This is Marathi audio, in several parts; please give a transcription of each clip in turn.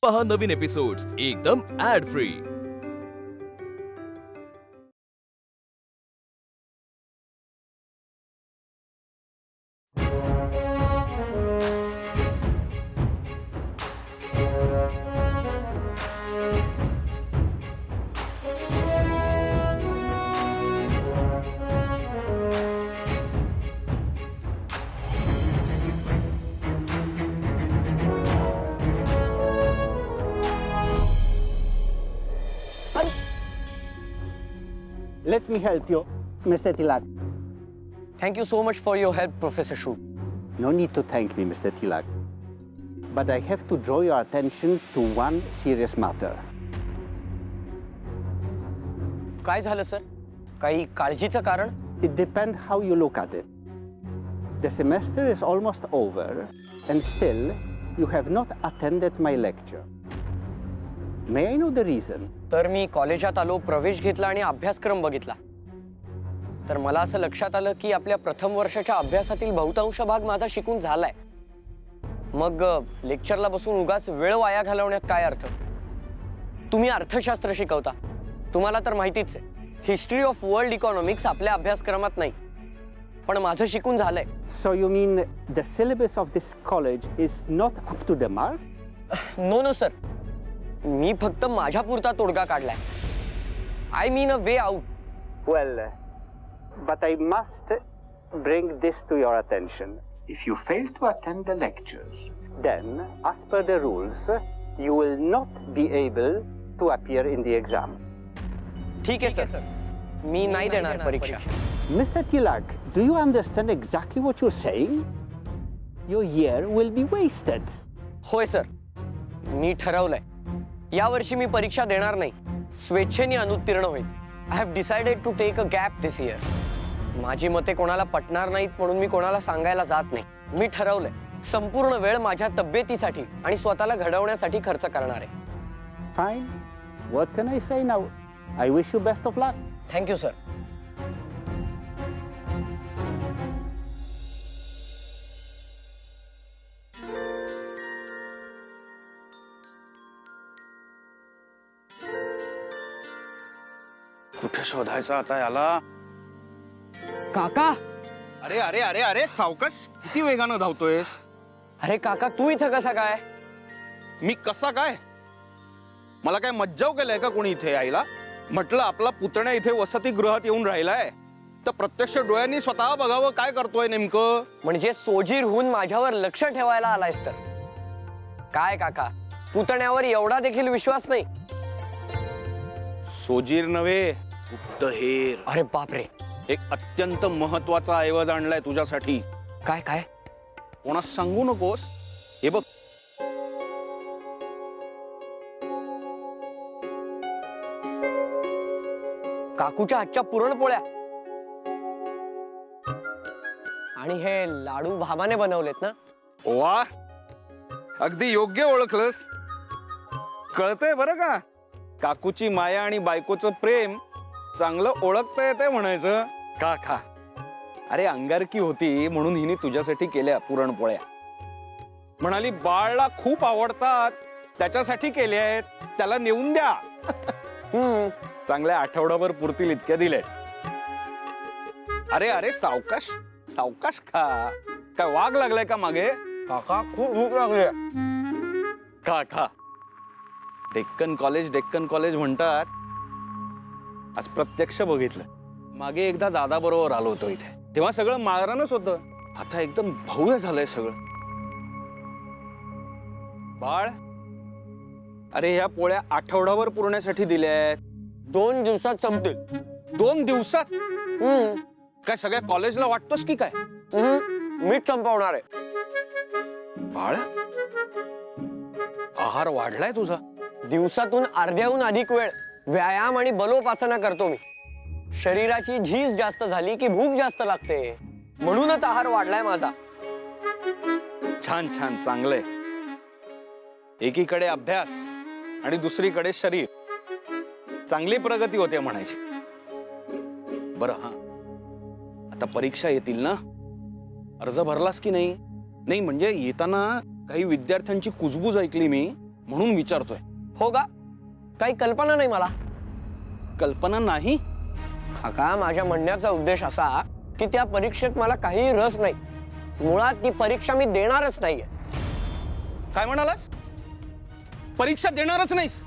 पहा नवीन एपिसोड्स एकदम ad free. Let me help you, Mr. Tilak. Thank you so much for your help, Professor Shu. No need to thank me, Mr. Tilak. But I have to draw your attention to one serious matter. काय झालं सर? काही काळजीचं कारण? It depends how you look at it. The semester is almost over, and still you have not attended my lecture. May I know the reason? तर मी कॉलेजात आलो, प्रवेश घेतला आणि अभ्यासक्रम बघितला. तर मला असं लक्षात आलं की आपल्या प्रथम वर्षाच्या अभ्यासातील बहुतांश भाग माझा शिकून झालाय. मग लेक्चरला बसून उगाच वेळ वाया घालवण्यात काय अर्थ? तुम्ही अर्थशास्त्र शिकवता, तुम्हाला तर माहितीच आहे. हिस्ट्री ऑफ वर्ल्ड इकॉनॉमिक्स आपल्या अभ्यासक्रमात नाही, पण माझं शिकून झालंय. So you mean the syllabus of this college is not up to the mark? No sir, मी फक्त माझ्या पुरता तोडगा काढलाय. I mean a way out. Well, but I must bring this to your attention. If you fail to attend the lectures, then, as per the rules, you will not be able to appear in the exam. ठीक आहे सर, मी नाही देणार परीक्षा. Mr. Tilak, do you understand exactly what you're saying? Your year will be wasted. होय सर, मी ठरवलंय. यावर्षी मी परीक्षा देणार नाही, स्वेच्छेने अनुत्तीर्ण होईल. I have decided to take a gap this year. माझी मते कोणाला पटणार नाहीत म्हणून मी कोणाला सांगायला जात नाही. मी ठरवलंय, संपूर्ण वेळ माझ्या तब्येतीसाठी आणि स्वतःला घडवण्यासाठी खर्च करणार आहे. Fine. What can I say now? I wish you best of luck. Thank you sir. कुठे शोधायचा आता याला? काका, अरे अरे अरे अरे सावकाश, किती वेगानं धावतोयस? अरे काका, तू इथं कसा काय? मी कसा काय? मला काय मज्जाव केलाय का कोणी इथे यायला? म्हटलं आपला पुतण्या इथे वसतिगृहात येऊन राहिलाय, तर प्रत्यक्ष डोळ्यांनी स्वतः बघावं काय करतोय नेमकं. म्हणजे सोजीर होऊन माझ्यावर लक्ष ठेवायला आलायस तर? काय काका, पुतण्यावर एवढा देखील विश्वास नाही? सोजीर नव्हे, गुप्तहेर. अरे बापरे, एक अत्यंत महत्वाचा ऐवज आणलाय तुझ्यासाठी. काय काय? कोणास सांगू नकोस. हे बघ, काकूच्या हातच्या पुरणपोळ्या आणि हे लाडू भामाने बनवलेत ना? वा, अगदी योग्य ओळखलंस. कळतंय बरं का, काकूची माया आणि बायकोचं प्रेम चांगलं ओळखता येतंय म्हणायचं. खा खा. अरे अंगारकी होती म्हणून हिने तुझ्यासाठी केल्या पुरणपोळ्या. म्हणाली बाळला खूप आवडतात, त्याच्यासाठी केल्या आहेत, त्याला नेऊन द्या. चांगल्या आठवड्याभर पुरतील इतक्या दिलेत. अरे अरे सावकाश सावकाश खा. काय वाघ लागलाय का मागे? काका, खूप भूक लागली. खा खा. डेक्कन कॉलेज म्हणतात. आज प्रत्यक्ष बघितलं. मागे एकदा दादा बरोबर आलो होतो इथे, तेव्हा सगळं माळरानच होतं. आता एकदम भव्य झालंय सगळं. बाळ, अरे ह्या पोळ्या आठवड्याभर पुरण्यासाठी दिल्यात. 2 दिवसात संपतील. 2 दिवसात? काय सगळ्या कॉलेजला वाटतोस की काय? मीच संपवणार आहे. बाळ, आहार वाढलाय तुझा. दिवसातून अर्ध्याहून अधिक वेळ व्यायाम आणि बलोपासना करतो मी. शरीराची झीज जास्त झाली की भूक जास्त लागते, म्हणूनच आहार वाढलाय माझा. छान छान, चांगलंय. एकीकडे अभ्यास आणि दुसरीकडे शरीर, चांगली प्रगती होते म्हणायची. बरं, हा आता परीक्षा येतील ना, अर्ज भरलास की नाही? नाही म्हणजे येताना काही विद्यार्थ्यांची कुजबूज ऐकली मी. म्हणून विचारतोय. हो का? काही कल्पना नाही मला. कल्पना नाही? काका, माझ्या म्हणण्याचा उद्देश असा की त्या परीक्षेत मला काही रस नाही. मुळात ती परीक्षा मी देणारच नाहीये. काय म्हणालास? परीक्षा देणारच नाहीस?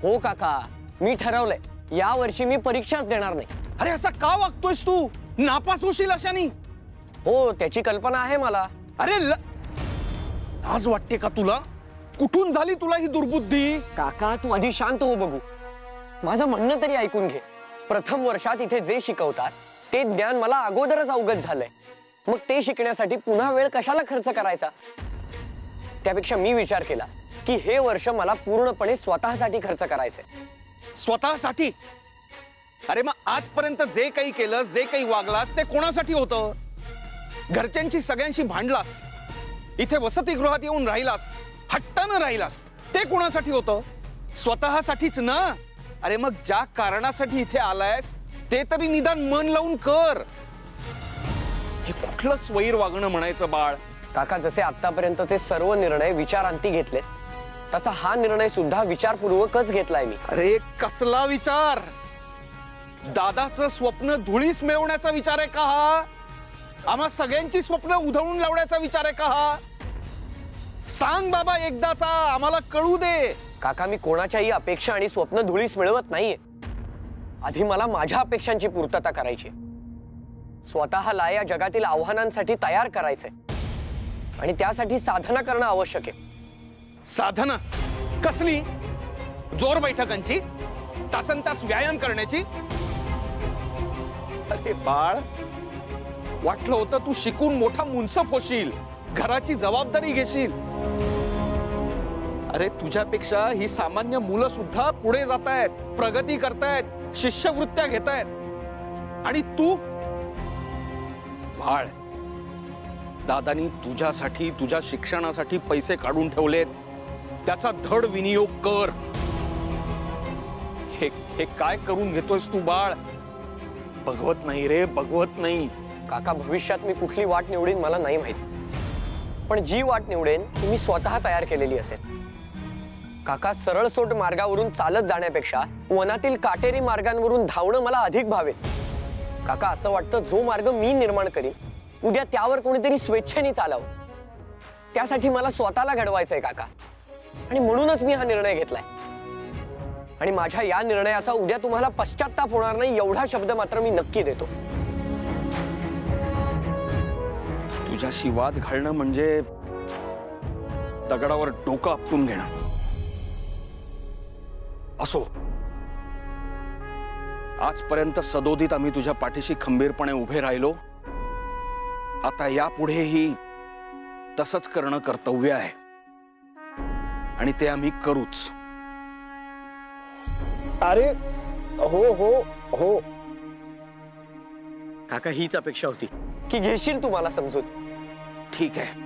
हो काका, मी ठरवलंय या वर्षी मी परीक्षाच देणार नाही. अरे असा का वागतोयस तू? नापास होशील अशानी. हो, त्याची कल्पना आहे मला. अरे लाज वाटते का तुला? कुठून झाली तुला ही दुर्बुद्धी? काका, तू आधी शांत हो बघू. माझं म्हणणं तरी ऐकून घे. प्रथम वर्षात इथे जे शिकवतात ते ज्ञान मला अगोदरच अवगत झालंय. मग ते शिकण्यासाठी पुन्हा वेळ कशाला खर्च करायचा? त्यापेक्षा मी विचार केला की हे वर्ष मला पूर्णपणे स्वतःसाठी खर्च करायचंय. स्वतःसाठी? अरे मग आजपर्यंत जे काही केलंस, जे काही वागलास, ते कोणासाठी होतं? घरच्यांची सगळ्यांशी भांडलास, इथे वसतिगृहात येऊन राहिलास, हट्टानं राहिलास, ते कोणासाठी होतं? स्वतःसाठीच ना. अरे मग ज्या कारणासाठी इथे आलायस ते तरी निदान मन लावून कर. हे कुठलं स्वैर वागणं म्हणायचं बाळ? काका, जसे आतापर्यंतचे सर्व निर्णय विचारांती घेतले तसा हा निर्णय सुद्धा विचारपूर्वकच घेतलाय मी. अरे कसला विचार? दादाचं स्वप्न धुळीस मिळवण्याचा विचार आहे का हा? आम्हा सगळ्यांची स्वप्न उधळून लावण्याचा विचार आहे का हा? सांग बाबा एकदाचा, आम्हाला कळू दे. काका, मी कोणाच्याही अपेक्षा आणि स्वप्न धुळीस मिळवत नाहीये. आधी मला माझ्या अपेक्षांची पूर्तता करायची. स्वतःला या जगातील आव्हानांसाठी तयार करायचंय आणि त्यासाठी साधना करणं आवश्यक आहे. साधना कसली? जोर बैठकांची? तासनतास व्यायाम करण्याची? अरे बाळ, वाटलं होतं तू शिकून मोठा मुनसफ होशील, घराची जबाबदारी घेशील. अरे तुझ्यापेक्षा ही सामान्य मुलं सुद्धा पुढे जात आहेत, प्रगती करतायत, शिष्यवृत्त्या घेतायत. आणि तू बाळ, दादानी तुझ्यासाठी, तुझ्या शिक्षणासाठी पैसे काढून ठेवलेत, त्याचा धड विनियोग कर. हे काय करून घेतोयस तू बाळ? बघवत नाही रे, बघवत नाही. काका, भविष्यात मी कुठली वाट निवडीन मला नाही माहित, पण जी वाट निवडेन ती मी स्वतः तयार केलेली असेल. काका, सरळसोट मार्गावरून चालत जाण्यापेक्षा वनातील काटेरी मार्गांवरून धावणं मला अधिक भावेल. काका, असं वाटतं जो मार्ग मी निर्माण करीन उद्या त्यावर कोणीतरी स्वेच्छेने चालावं. त्यासाठी मला स्वतःला घडवायचंय काका, आणि म्हणूनच मी हा निर्णय घेतलाय. आणि माझ्या या निर्णयाचा उद्या तुम्हाला पश्चात्ताप होणार नाही एवढा शब्द मात्र मी नक्की देतो. तुझ्याशी वाद घालणं म्हणजे दगडावर डोकं आपटून घेणं. असो, आजपर्यंत सदोदित आम्ही तुझ्या पाठीशी खंबीरपणे उभे राहिलो. आता यापुढेही तसंच करणं कर्तव्य आहे आणि ते आम्ही करूच. अरे हो हो हो काका, हीच अपेक्षा होती की घेशील तू मला समजून. ठीक आहे,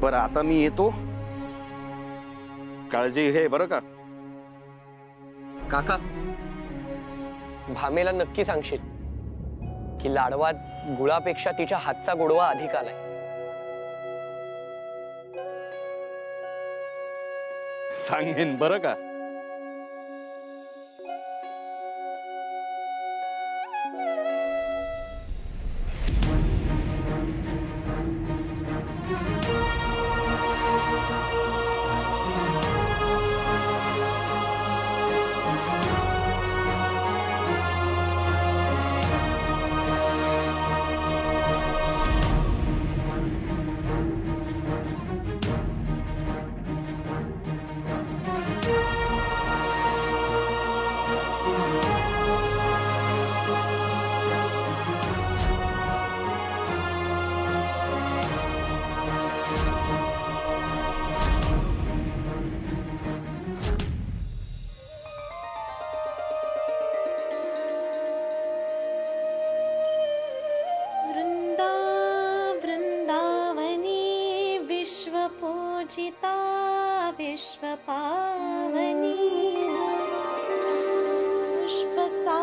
बरं आता मी येतो. काळजी घे बरं का. काका, भामेला नक्की सांगशील की लाडवात गुळापेक्षा तिच्या हातचा गोडवा अधिक आलाय. सांगेन बरं का. विश्वपूजिता विश्वपावनी पुष्पसारानंदनी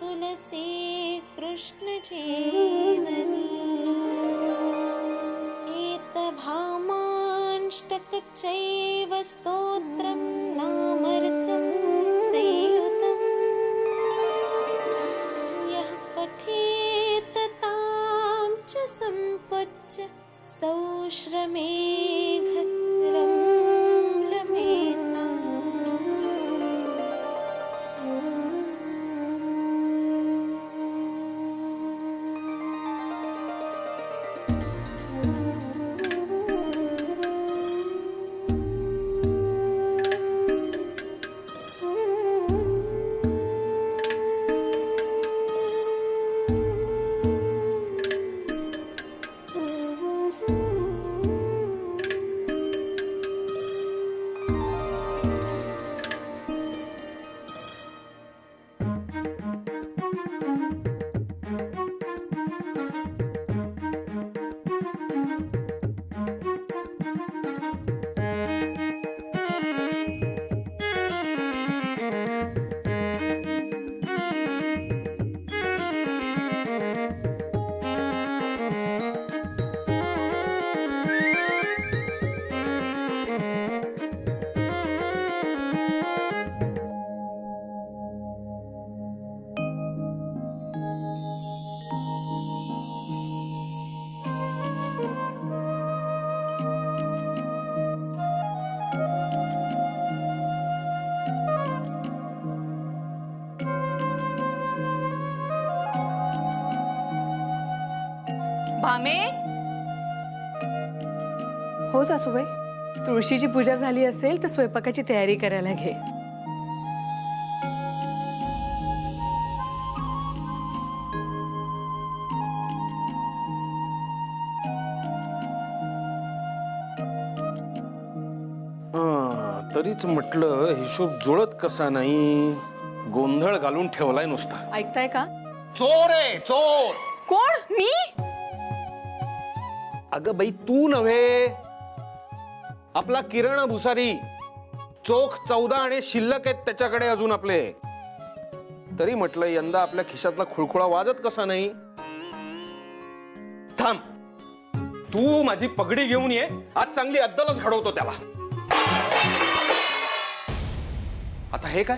तुलसी कृष्ण जीवनी चैव स्तोत्रं नामर्थं संयुतं यः पठेत तां च सम्पच्य सौश्रमेघरं लभेता। भामे. हो सासूबाई, तुळशीची पूजा झाली असेल तर स्वयंपाकाची तयारी करायला घे. तरीच म्हटलं हिशोब जुळत कसा नाही, गोंधळ घालून ठेवलाय नुसता. ऐकताय का? चोर आहे चोर. कोण? मी? अगं बाई तू नव्हे, आपला किरण भुसारी. चोख 14 आणि शिल्लक आहेत त्याच्याकडे अजून आपले. तरी म्हटलं यंदा आपल्या खिशातला खुळखुळा वाजत कसा नाही. थांब, तू माझी पगडी घेऊन ये, आज चांगली अद्दलच घडवतो त्याला. आता हे काय?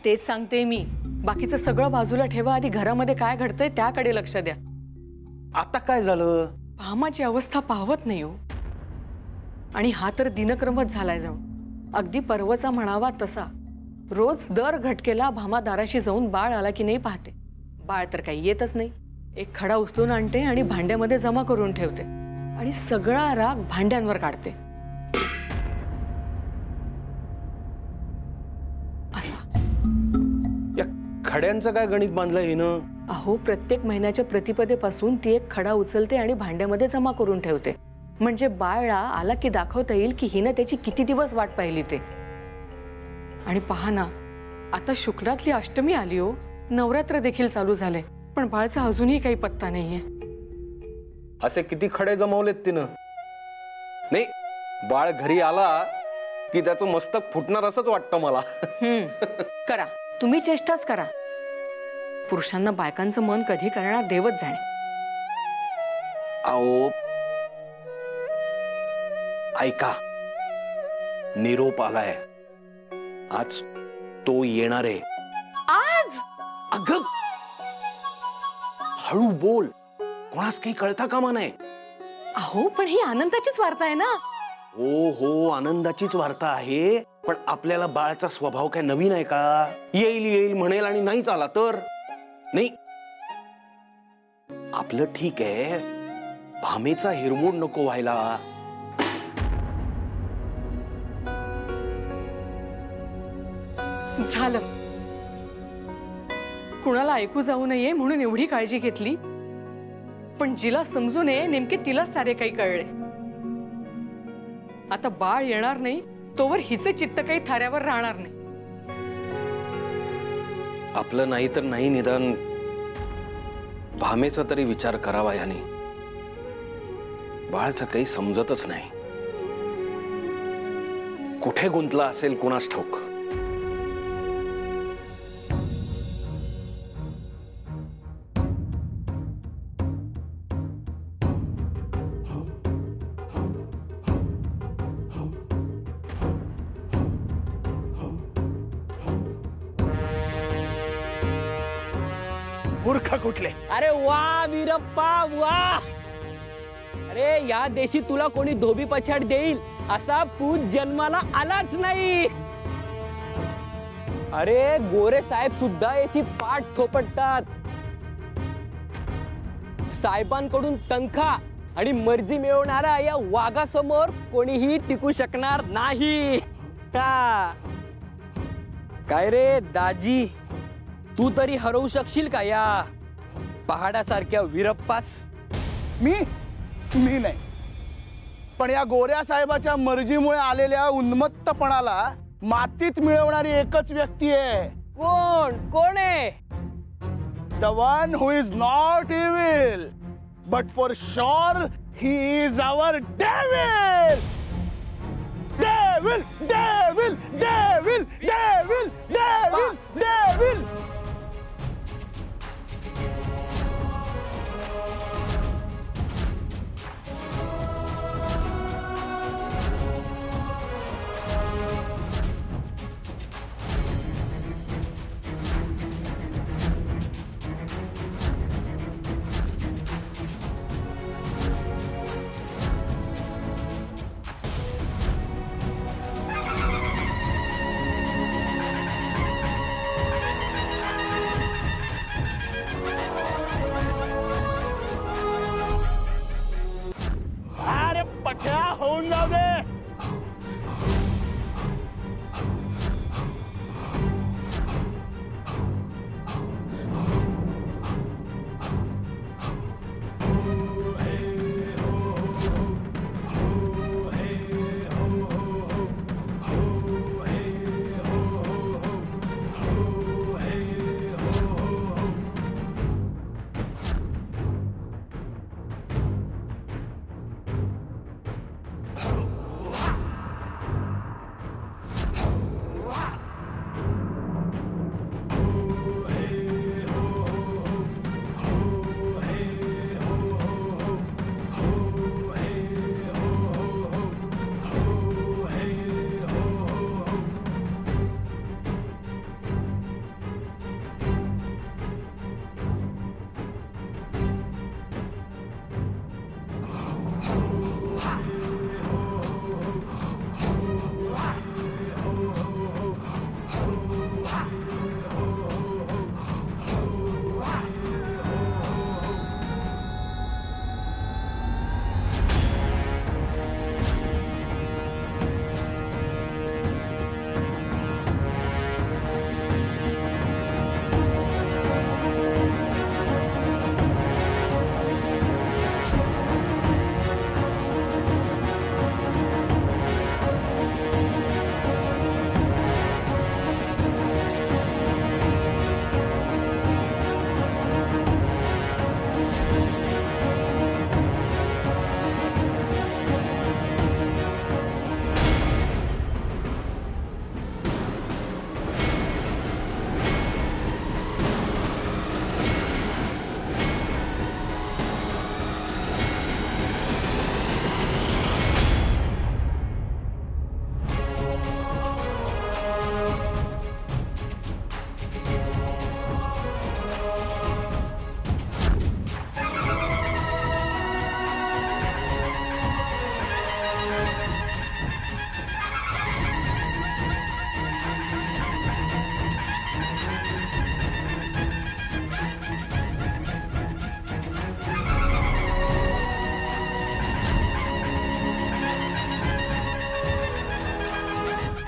तेच सांगते मी. बाकीचं सगळं बाजूला ठेवा, आधी घरामध्ये काय घडतंय त्याकडे लक्ष द्या. आता काय झालं? भामाची अवस्था पाहवत नाही हो. आणि हा तर दिनक्रमच झालाय जणू. अगदी पर्वचा म्हणावा तसा. रोज दर घटकेला भामा दाराशी जाऊन बाळ आला की नाही पाहते. बाळ तर काही येतच नाही. एक खडा उचलून आणते आणि भांड्यामध्ये जमा करून ठेवते आणि सगळा राग भांड्यांवर काढते. असा या खड्यांचं काय गणित बांधलंय हिनं? अहो, प्रत्येक महिन्याच्या प्रतिपदेपासून ती एक खडा उचलते आणि भांड्यामध्ये जमा करून ठेवते. म्हणजे बाळला आला की दाखवता येईल की हिनं त्याची किती दिवस वाट पाहिली ते. आणि पहा ना, आता शुक्लातली अष्टमी आली हो. नवरात्र देखील चालू झाले, पण बाळचा अजूनही काही पत्ता नाहीये. असे किती खडे जमवलेत तिनं. नाही, बाळ घरी आला की त्याचं मस्तक फुटणार असंच वाटतं मला. करा, तुम्ही चेष्टाच करा. पुरुषांना बायकांचं मन कधी करणार देवच जाणे. आओ ऐका, निरोप आलाय. आज तो येणार आहे. आज? अगं हळू बोल, कोणास काही कळता कामा नाही. अहो, पण ही आनंदाचीच वार्ता आहे ना. हो हो, आनंदाचीच वार्ता आहे. पण आपल्याला बाळाचा स्वभाव काय नवीन आहे का? येईल येईल म्हणेल आणि नाहीच आला तर नाही. आपलं ठीक आहे, भामेचा हिरमोड नको व्हायला. झालं. कुणाला ऐकू जाऊ नये म्हणून एवढी काळजी घेतली, पण जिला समजू नये नेमके तिला सारे काही कळले. आता बाळ येणार नाही तोवर हिचे चित्त काही थाऱ्यावर राहणार नाही. आपलं नाही तर नाही, निदान भामेचा तरी विचार करावा याने. बाळाचं काही समजतच नाही. कुठे गुंतला असेल कुणास ठाऊक. मूर्ख कुठले. अरे वा वीरप्पा वा. अरे या देशी तुला कोणी धोबी पछाड देईल असा पूत जन्माला आलाच नाही. अरे गोरे साहेब सुद्धा याची पाठ थोपटतात. साहेबांकडून तनखा आणि मर्जी मिळवणारा या वाघासमोर कोणीही टिकू शकणार नाही. काय रे दाजी, तू तरी हरवू शकशील का या पहाडासारख्या वीरप्पास? मी नाही, पण या गोऱ्या साहेबाच्या मर्जीमुळे आलेल्या उन्मत्तपणाला मातीत मिळवणारी एकच व्यक्ती आहे. कोण आहे? The one who is not evil but for sure he is our devil. Devil devil devil devil devil devil. होऊन जाऊ दे.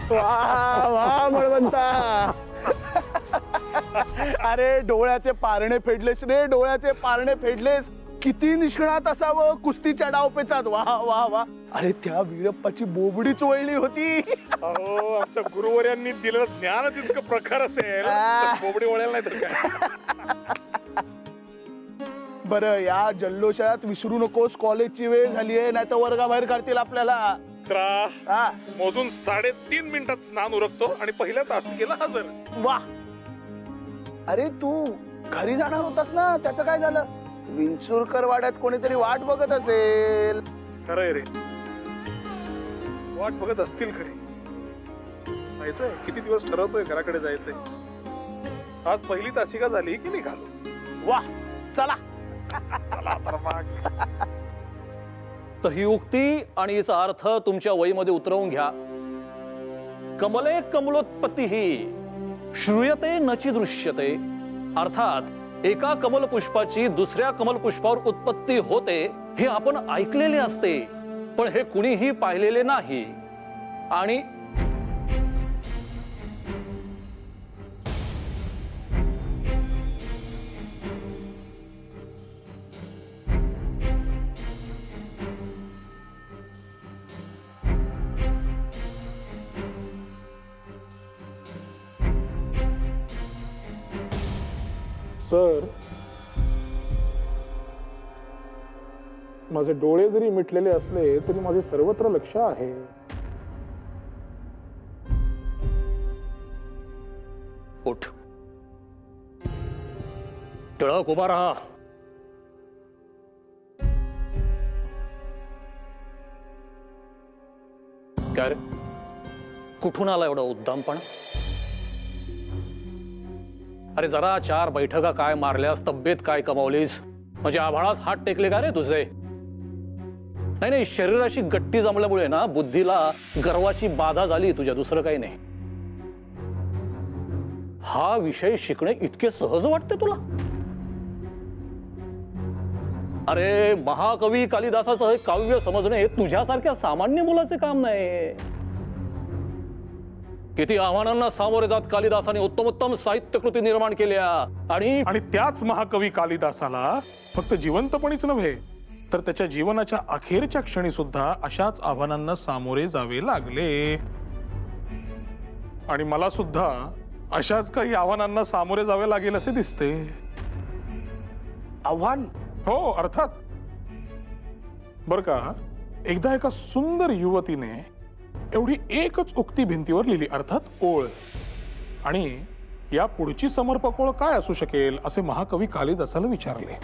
वा वा बळवंता. अरे डोळ्याचे पारणे फेडलेस रे, डोळ्याचे पारणे फेडलेस. किती निष्णात असावं कुस्तीच्या डावपेचात. वा वा वा. अरे त्या वीरप्पाची बोबडीच वळली होती. अहो आमच्या गुरुवर्यांनी दिलेलं ज्ञान तितकं प्रखर असेल, बोबडी वळेल नाही तर काय. बरं या जल्लोषात विसरू नकोस, कॉलेजची वेळ झाली आहे, नाही तर वर्गाबाहेर काढतील आपल्याला. मोजून 3.5 मिनिटात स्नान उरकतो आणि पहिल्या तासिकेला हजर. वा. अरे तू घरी जाणार होतास ना, त्याचं काय झालं? विंचुरकर वाड्यात कोणीतरी वाट बघत असेल. खरंय रे, वाट बघत असतील खरी. जायचंय, किती दिवस ठरवतोय घराकडे जायचंय. आज पहिली तासिका झाली की निघालो. वा चला. तर ही उक्ती आणि हिचा अर्थ तुमच्या वहीमध्ये उतरवून घ्या. कमले कमलोत्पत्ती ही श्रूयते नची दृश्यते. अर्थात एका कमल पुष्पाची दुसऱ्या कमल पुष्पावर उत्पत्ती होते हे आपण ऐकलेले असते, पण हे कुणीही पाहिलेले नाही. आणि सर, माझे डोळे जरी मिटलेले असले तरी माझे सर्वत्र लक्ष आहे. उठ, टिळक उभा राहा. काय रे, कुठून आला एवढा उद्दामपणा? अरे जरा चार बैठका काय मारल्यास, तब्येत काय कमावलीस, म्हणजे आभाळास हात टेकले का रे तुझे? नाही नाही, शरीराशी गट्टी जमल्यामुळे ना बुद्धीला गर्वाची बाधा झाली तुझ्या, दुसरं काही नाही. हा विषय शिकणे इतके सहज वाटते तुला? अरे महाकवी कालिदासाचं हे काव्य समजणे तुझ्यासारख्या सामान्य मुलाचे काम नाही. किती आव्हानांना सामोरे जात कालिदासाने उत्तमोत्तम साहित्यकृती निर्माण केल्या. आणि त्याच महाकवी कालिदासाला फक्त जिवंतपणीच नव्हे तर त्याच्या जीवनाच्या अखेरच्या क्षणी सुद्धा अशाच आव्हानांना सामोरे जावे लागले. आणि मला सुद्धा अशाच काही आव्हानांना सामोरे जावे लागेल असे दिसते. आव्हान? हो, अर्थात. बर का, एकदा एका सुंदर युवतीने एवढी एकच उक्ती भिंतीवर लिहिली, अर्थात ओळ. आणि या पुढची समर्पक ओळ काय असू शकेल असे महाकवी कालिदासाला विचारले.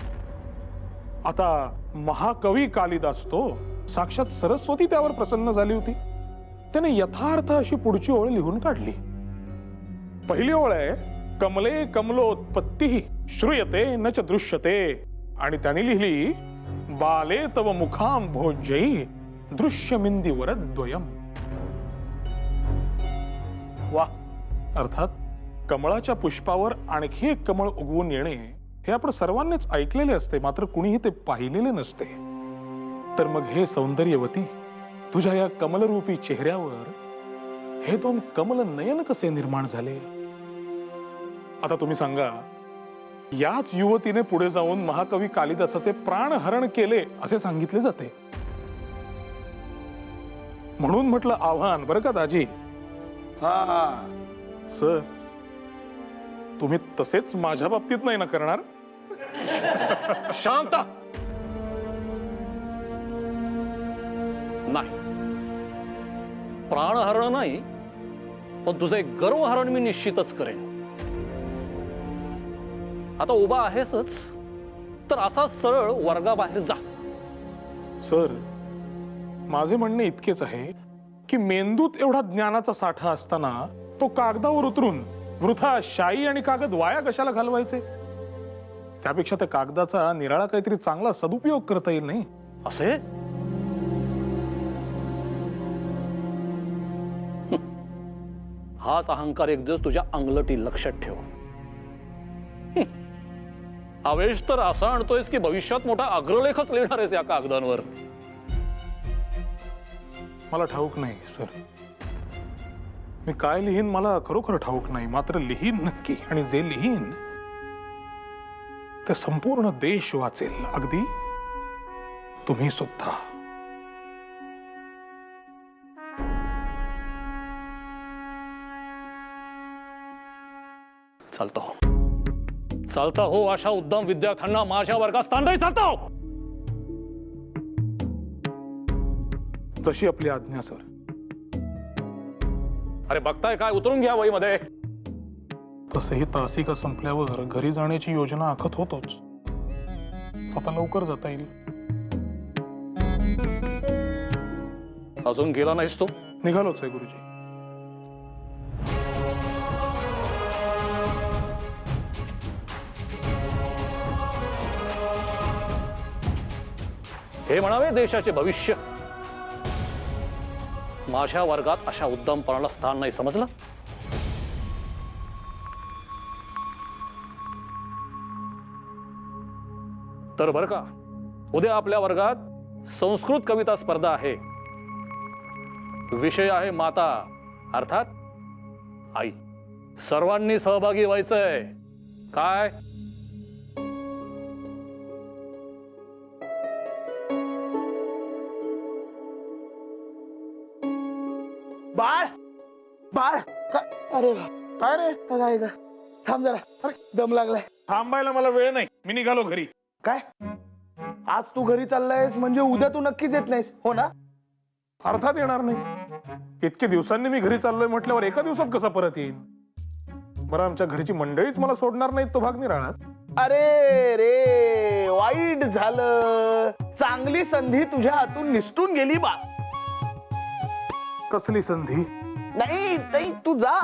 आता महाकवी कालिदास तो साक्षात सरस्वती त्यावर प्रसन्न झाली होती. त्याने यथार्थ अशी पुढची ओळ लिहून काढली. पहिली ओळ आहे, कमले कमलोत्पत्ती श्रूयते न च दृश्यते. आणि त्याने लिहिली, बाले तव मुखाम भोजयी दृश्यमिंदीवर द्वयम. वा. अर्थात कमळाच्या पुष्पावर आणखी एक कमळ उगवून येणे हे आपण सर्वांनीच ऐकलेले असते, मात्र कुणीही ते पाहिलेले नसते. तर मग हे सौंदर्यवती, तुझ्या या कमलरूपी चेहऱ्यावर हे दोन कमल नयन कसे निर्माण झाले? आता तुम्ही सांगा, याच युवतीने पुढे जाऊन महाकवी कालिदासाचे प्राणहरण केले असे सांगितले जाते. म्हणून म्हटलं आव्हान. बरं का दाजी? हा सर, तुम्ही तसेच माझ्या बाबतीत नाही ना करणार? शांत. नाही, प्राणहरण नाही, पण तुझे गर्वहरण मी निश्चितच करेन. आता उभा आहेसच तर असा सरळ वर्गाबाहेर जा. सर, माझे म्हणणे इतकेच आहे की मेंदूत एवढा ज्ञानाचा साठा असताना तो कागदावर उतरून वृथा शाई आणि कागद वाया कशाला घालवायचे? त्यापेक्षा त्या कागदाचा निराळा काहीतरी चांगला सदुपयोग करता येईल, नाही असे? हाच अहंकार एक दिवस तुझ्या अंगलटी लक्षात ठेव. आवेश तर असा आणतोयस की भविष्यात मोठा अग्रलेखच लिहिणार आहेस या कागदांवर. मला ठाऊक नाही सर, मी काय लिहीन मला खरोखर ठाऊक नाही, मात्र लिहीन नक्की. आणि जे लिहीन ते संपूर्ण देश वाचेल, अगदी तुम्ही सुद्धा. चालता हो अशा उद्दाम विद्यार्थ्यांना माझ्या वर्गात स्थान नाही. चालता हो. जशी आपली आज्ञा सर. अरे बघताय काय, उतरून घ्या वहीमध्ये. तसेही तासिका संपल्यावर घरी जाण्याची योजना आखत होतोच. आता लवकर जाता येईल. अजून गेला नाहीस तू? निघालोच आहे गुरुजी. हे म्हणावे देशाचे भविष्य. माझ्या वर्गात अशा उद्दामपणाला स्थान नाही, समजलं? तर बरं का, उद्या आपल्या वर्गात संस्कृत कविता स्पर्धा आहे. विषय आहे माता, अर्थात आई. सर्वांनी सहभागी व्हायचंय. काय? बाळ बाळ अरे काय रे काय थांब जरा. अरे दम लागलाय. थांबायला मला वेळ नाही, मी निघालो घरी. काय आज तू घरी चाललायस म्हणजे उद्या तू नक्कीच येत नाहीस, हो ना? अर्थात येणार नाही. इतके दिवसांनी मी घरी चाललोय म्हटल्यावर एका दिवसात कसा परत येईल? बरं, आमच्या घरची मंडळीच मला सोडणार नाहीत, तो भाग निराळा. अरे रे, वाईट झालं. चांगली संधी तुझ्या हातून निसटून गेली बा. कसली संधी? नाही नाही, तू जा,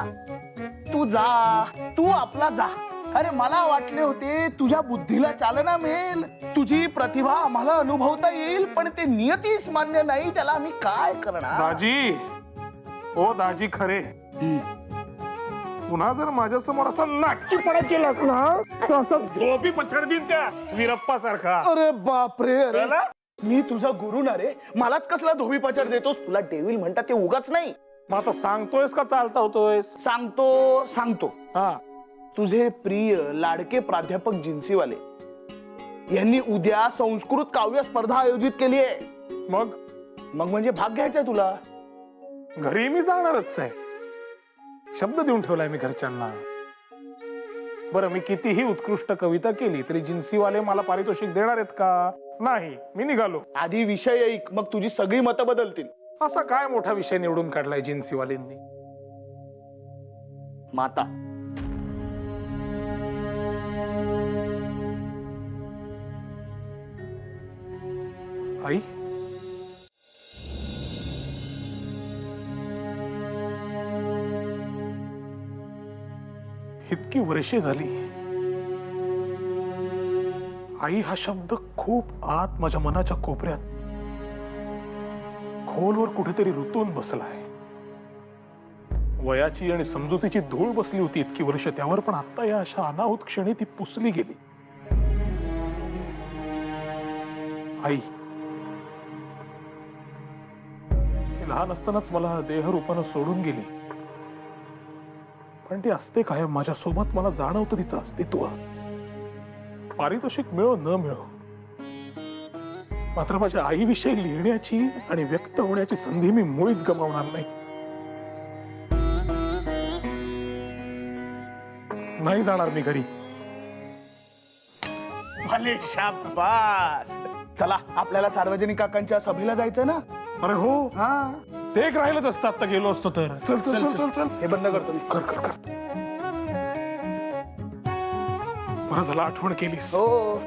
तू जा, तू आपला जा. अरे मला वाटले होते तुझ्या बुद्धीला चालना मिळेल, तुझी प्रतिभा आम्हाला अनुभवता येईल, पण ते नियतीच मान्य नाही. त्याला आम्ही काय करणार? दाजी, ओ दाजी खरे, पुन्हा जर माझ्या समोर असा नाटकीपणा केलास ना तर असं धोबी पछाडीन त्या वीरप्पा सारखा. अरे बापरे, अरे मी तुझा गुरु ना रे, मलाच कसला धोबी पछाड देतोस? तुला डेव्हिल म्हणतात ते उगाच नाही. मग आता सांगतोयस का चालता होतोयस? सांगतो सांगतो. हा, तुझे प्रिय लाडके प्राध्यापक जिन्सीवाले यांनी उद्या संस्कृत काव्य स्पर्धा आयोजित केली आहे. मग मग म्हणजे भाग घ्यायचाय तुला. घरी मी जाणारच आहे, शब्द देऊन ठेवलाय मी घरच्यांना. बरं, मी कितीही उत्कृष्ट कविता केली तरी जिन्सीवाले मला पारितोषिक देणार आहेत का? नाही. मी निघालो. आधी विषय ऐक, मग तुझी सगळी मतं बदलतील. असा काय मोठा विषय निवडून काढलाय जिन्सीवाल्यांनी? माता. आई, इतकी वर्षे झाली आई हा शब्द खूप आत माझ्या मनाच्या कोपऱ्यात खोलवर कुठेतरी रुतून बसलाय. वयाची आणि समजुतीची धूळ बसली होती इतकी वर्ष त्यावर, पण आता या अशा अनाहूत क्षणी ती पुसली गेली. आई, लहान असतानाच मला देहरूपानं सोडून गेली, पण ती असते काय माझ्या सोबत. मला जाणवतं तिचं अस्तित्व. पारितोषिक मिळो न मिळो, मात्र माझ्या आईविषयी लिहिण्याची आणि व्यक्त होण्याची संधी मी मुळीच गमावणार नाही. नाही जाणार मी घरी. भले शाबास. चला आपल्याला सार्वजनिक काकांच्या सभेला जायचं ना. अरे हो, हा, ते एक राहिलंच असतं आता गेलो असतो तर. चल चल चल चल चल. हे बंद करतो मी. कर कर कर. बरं झालं आठवण केलीस. हो.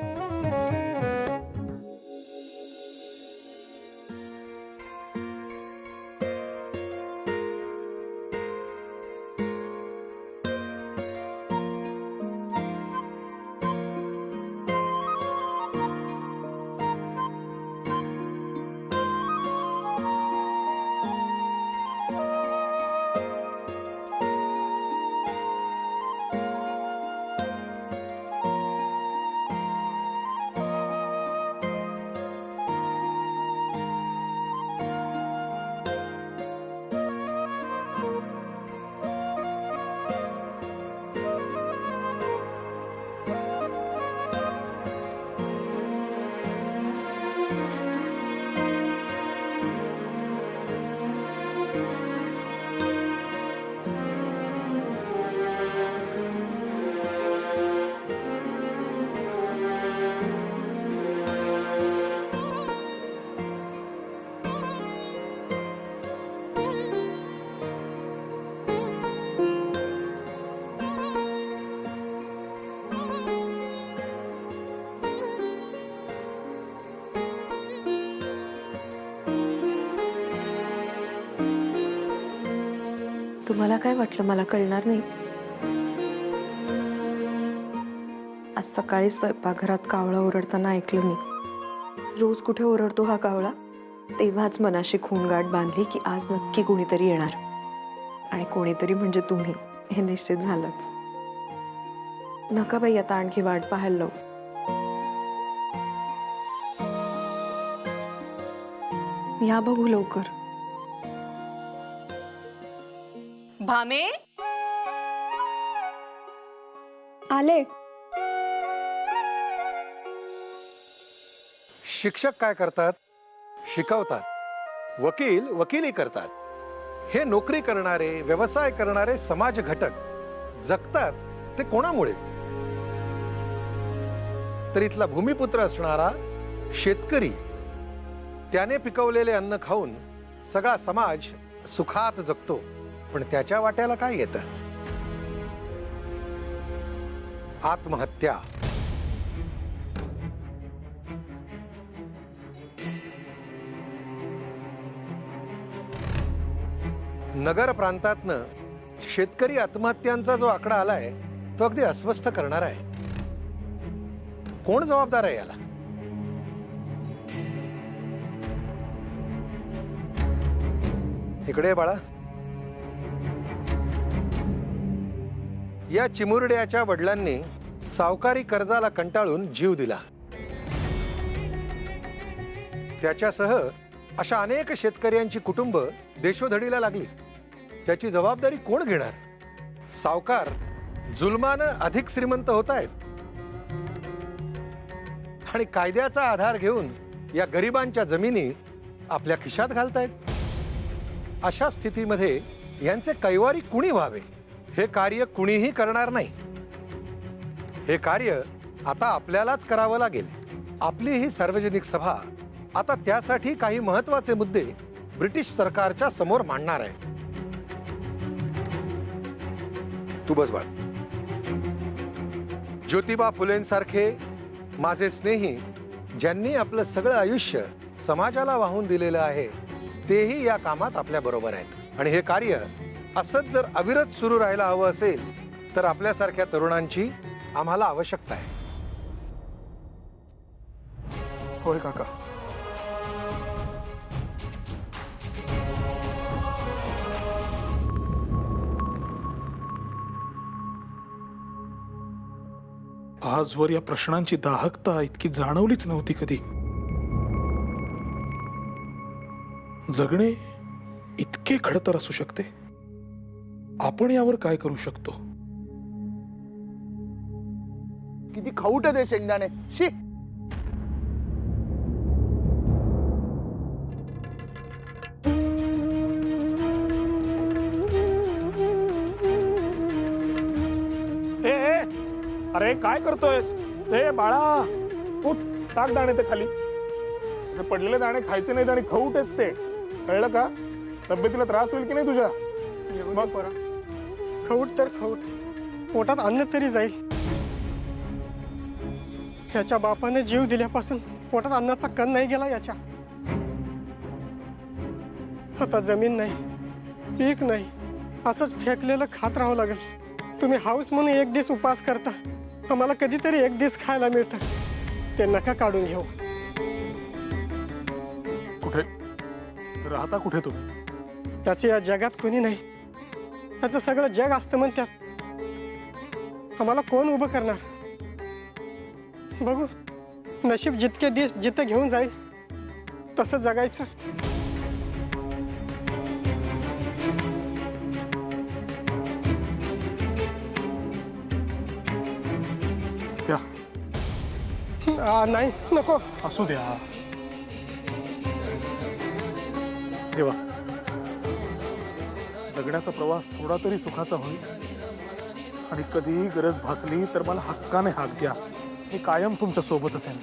तुम्हाला काय वाटलं मला कळणार नाही? आज सकाळी स्वयंपाकघरात कावळा ओरडताना ऐकलं मी. रोज कुठे ओरडतो हा कावळा, तेव्हाच मनाशी खूणगाठ बांधली की आज नक्की कोणीतरी येणार. आणि कोणीतरी म्हणजे तुम्ही, हे निश्चित झालंच. नका बाई आता आणखी वाट पाहायला लावू. या बघू लवकर. भामे, आले. शिक्षक काय करतात? शिकवतात. वकील वकिली करतात. हे नोकरी करणारे, व्यवसाय करणारे समाज घटक जगतात ते कोणामुळे? तर इथला भूमिपुत्र असणारा शेतकरी, त्याने पिकवलेले अन्न खाऊन सगळा समाज सुखात जगतो. पण त्याच्या वाट्याला काय येतं? आत्महत्या. नगर प्रांतातनं शेतकरी आत्महत्यांचा जो आकडा आलाय तो अगदी अस्वस्थ करणारा आहे. कोण जबाबदार आहे याला? इकडे बाळा. या चिमुरड्याच्या वडिलांनी सावकारी कर्जाला कंटाळून जीव दिला. त्याच्यासह अशा अनेक शेतकऱ्यांची कुटुंब देशोधडीला लागली. त्याची जबाबदारी कोण घेणार? सावकार जुलमानं अधिक श्रीमंत होत आहेत आणि कायद्याचा आधार घेऊन या गरिबांच्या जमिनी आपल्या खिशात घालतायत. अशा स्थितीमध्ये यांचे कैवारी कुणी व्हावे? हे कार्य कुणीही करणार नाही. हे कार्य आता आपल्यालाच करावं लागेल. आपली ही सार्वजनिक सभा आता त्यासाठी काही महत्वाचे मुद्दे ब्रिटिश सरकारच्या समोर मांडणार आहे. तू बस बाळ. ज्योतिबा फुलेंसारखे माझे स्नेही, ज्यांनी आपलं सगळं आयुष्य समाजाला वाहून दिलेलं आहे, तेही या कामात आपल्या बरोबर आहेत. आणि हे कार्य असंच जर अविरत सुरू राहायला हवं असेल तर आपल्यासारख्या तरुणांची आम्हाला आवश्यकता आहे. होय काका. आजवर या प्रश्नांची दाहकता इतकी जाणवलीच नव्हती कधी. जगणे इतके खडतर असू शकते. आपण यावर काय करू शकतो? किती खाऊट आहे ते शेंगदाणे. शी. अरे काय करतोयस? ए बाळा, उठ, टाक दाणे ते खाली. असे पडलेले दाणे खायचे नाहीत आणि खाऊट आहेत ते, कळलं का? तब्येतीला त्रास होईल की नाही तुझ्या? मग खाऊट तर खाऊट, पोटात अन्न तरी जाईल. ह्याच्या बापाने जीव दिल्यापासून पोटात अन्नाचा कण नाही गेला याच्या. आता जमीन नाही, पीक नाही, असंच फेकलेलं खात राहावं लागेल. तुम्ही हाऊस म्हणून एक दिवस उपास करता, आम्हाला कधीतरी एक दिवस खायला मिळतं. ते नका काढून घेऊ. कुठे राहता? कुठे तुम्ही? त्याचे या जगात कोणी नाही. त्याचं सगळं जग असतं म्हणतात. आम्हाला कोण उभं करणार? बघू, नशीब जितके दिवस जिथं घेऊन जाईल तसं जगायचं. नाही नको. असू द्या. देवा, जगण्याचा प्रवास थोडा तरी सुखाचा होईल. आणि कधीही गरज भासली तर मला हक्काने हाक द्या. मी कायम तुमच्या सोबत असेन.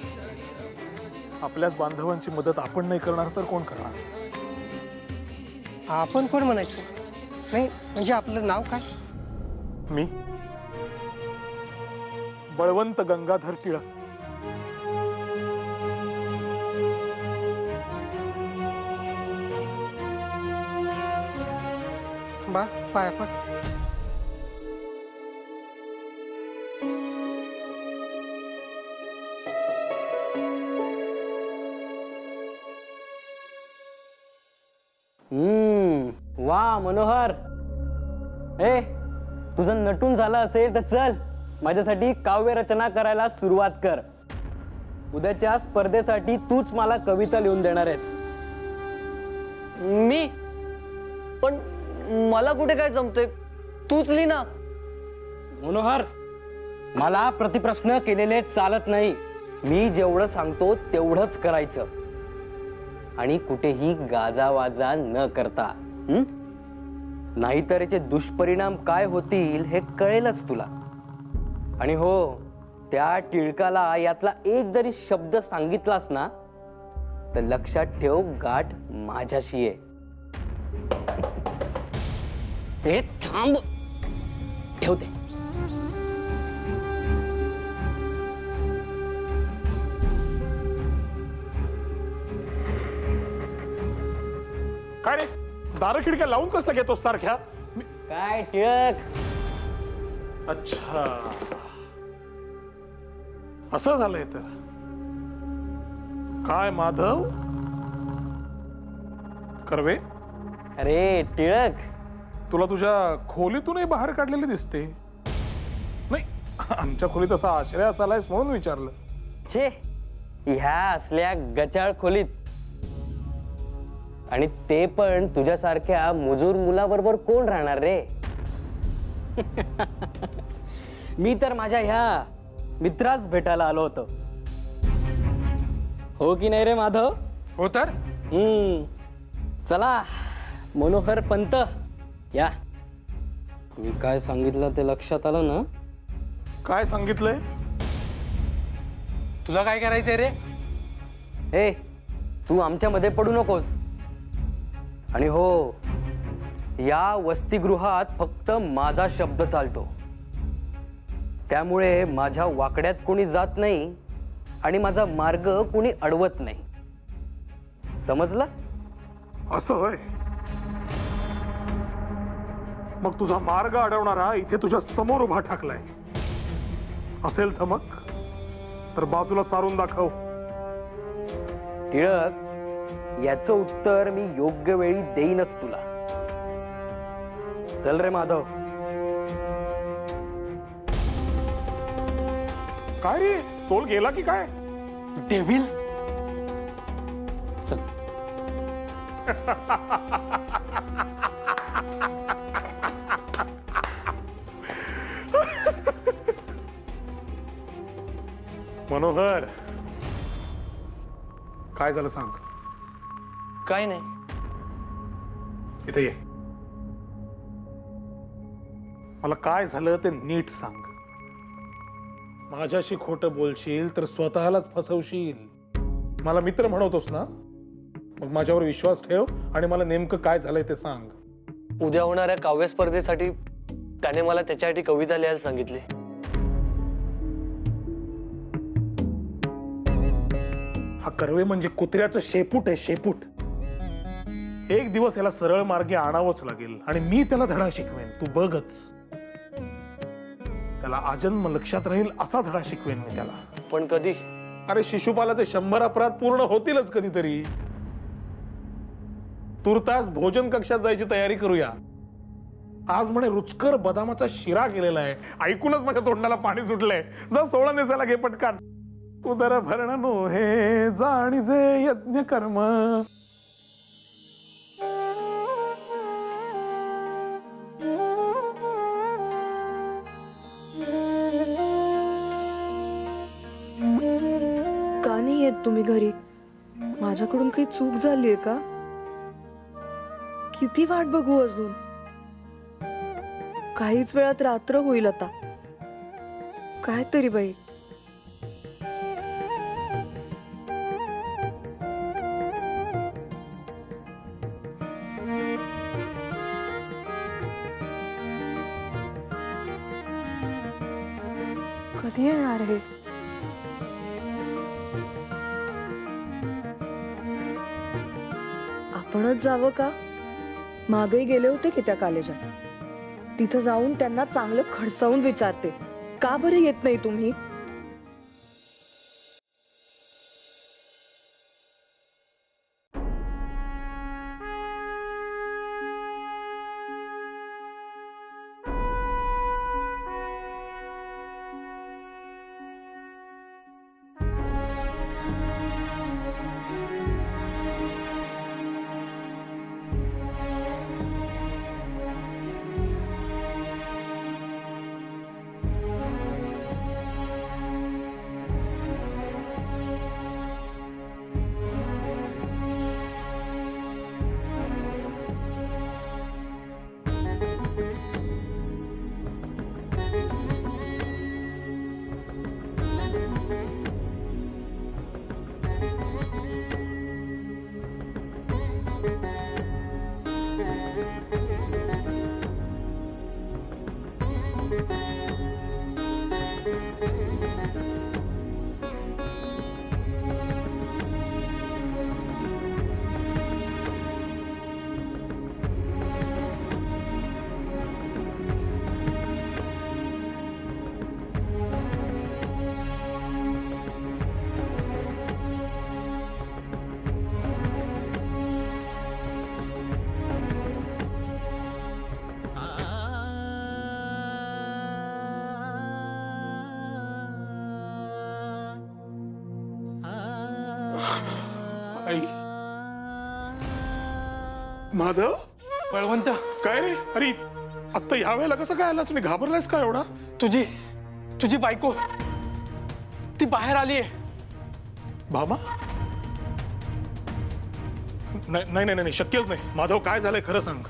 आपल्याच बांधवांची मदत आपण नाही करणार तर कोण करणार? आपण कोण म्हणायचं? नाही म्हणजे आपलं नाव काय? मी बळवंत गंगाधर टिळक. बा पाया पड. वा मनोहर. ए तुझं नटून झालं असेल तर चल माझ्यासाठी काव्य रचना करायला सुरुवात कर. उद्याच्या स्पर्धेसाठी तूच मला कविता लिहून देणार आहेस. मी पण मला कुठे काय जमतंय, तूच लिही ना. मनोहर मला प्रतिप्रश्न केलेले चालत नाही. मी जेवढं सांगतो तेवढंच करायचं आणि कुठेही गाजावाजा न करता. नाहीतर याचे दुष्परिणाम काय होतील हे कळेलच तुला. आणि हो, त्या टिळकाला यातला एक जरी शब्द सांगितलास ना तर लक्षात ठेव, गाठ माझ्याशी आहे. हे थांब, ठेवते. काय रे, दार खिडक्या लावून कसं घेतो सारख्या? काय टिळक? अच्छा, असं झालंय तर. काय माधव कर्वे? अरे टिळक, तुला तुझ्या खोलीतूनही बाहेर काढलेली दिसते. नाही, आमच्या खोलीत असा आश्रय असालायस म्हणून विचारलं. छे, ह्या असल्या गचाळ खोलीत, आणि ते पण तुझ्यासारख्या मुजूर मुलाबरोबर कोण राहणार रे? मी तर माझ्या ह्या मित्रास भेटायला आलो होतो. हो की नाही रे माधव? हो तर. चला मनोहर पंत या. मी काय सांगितलं ते लक्षात आलं ना? काय सांगितलंय? तुला काय करायचंय रे? ए तू आमच्यामध्ये पडू नकोस. आणि हो, या वसतिगृहात फक्त माझा शब्द चालतो. त्यामुळे माझ्या वाकड्यात कोणी जात नाही आणि माझा मार्ग कोणी अडवत नाही. समजलं? असं होय. मग तुझा मार्ग अडवणारा इथे तुझ्या समोर उभा ठाकलाय असेल तर मग तर बाजूला सारून दाखव. टिळक, याचं उत्तर मी योग्य वेळी देईनच तुला. चल रे माधव. काय रे, तोल गेला की काय? डेव्हिल. चल. मनोहर, काय झालं सांग. काय नाही. इथे ये. मला काय झालं ते नीट सांग. माझ्याशी खोटं बोलशील तर स्वतःलाच फसवशील. मला मित्र म्हणवतोस ना, मग माझ्यावर विश्वास ठेव आणि मला नेमकं काय झालंय ते सांग. उद्या होणाऱ्या काव्य स्पर्धेसाठी त्याने मला त्याच्यासाठी कविता लिहायला सांगितली. हा कर्वे म्हणजे कुत्र्याचं शेपूट आहे, शेपूट. एक दिवस याला सरळ मार्गे आणावंच लागेल आणि मी त्याला धडा शिकवेन. तू बघच. त्याला आजन्म लक्षात राहील असा धडा शिकवेन मी त्याला. पण कधी? अरे शिशुपालाचे 100 अपराध पूर्ण होतीलच कधीतरी. तुर्तास भोजन कक्षात जायची तयारी करूया. आज म्हणे रुचकर बदामाचा शिरा केलेला आहे. ऐकूनच माझ्या तोंडाला पाणी सुटलंय. जा सोळा नेसायला घे पटकन. उदर भरण नो हे जाणीजे यज्ञ कर्म. का नाही येत तुम्ही घरी? माझ्याकडून काही चूक झालीये का? किती वाट बघू अजून? काहीच वेळात रात्र होईल आता. काय तरी बाई. कधी येणार आहे? आपणच जावं का? मागेही गेले होते की त्या कॉलेजात. तिथं जाऊन त्यांना चांगलं खडसावून विचारते, का बरं येत नाही तुम्ही? माधव बळवंत काय रे? अरे आता ह्या वेळेला कसं काय आलास? मी घाबरलायस का एवढा? तुझी बायको ती बाहेर आलीये. भामा? नाही नाही नाही, शक्यच नाही. माधव काय झालंय खरं सांग.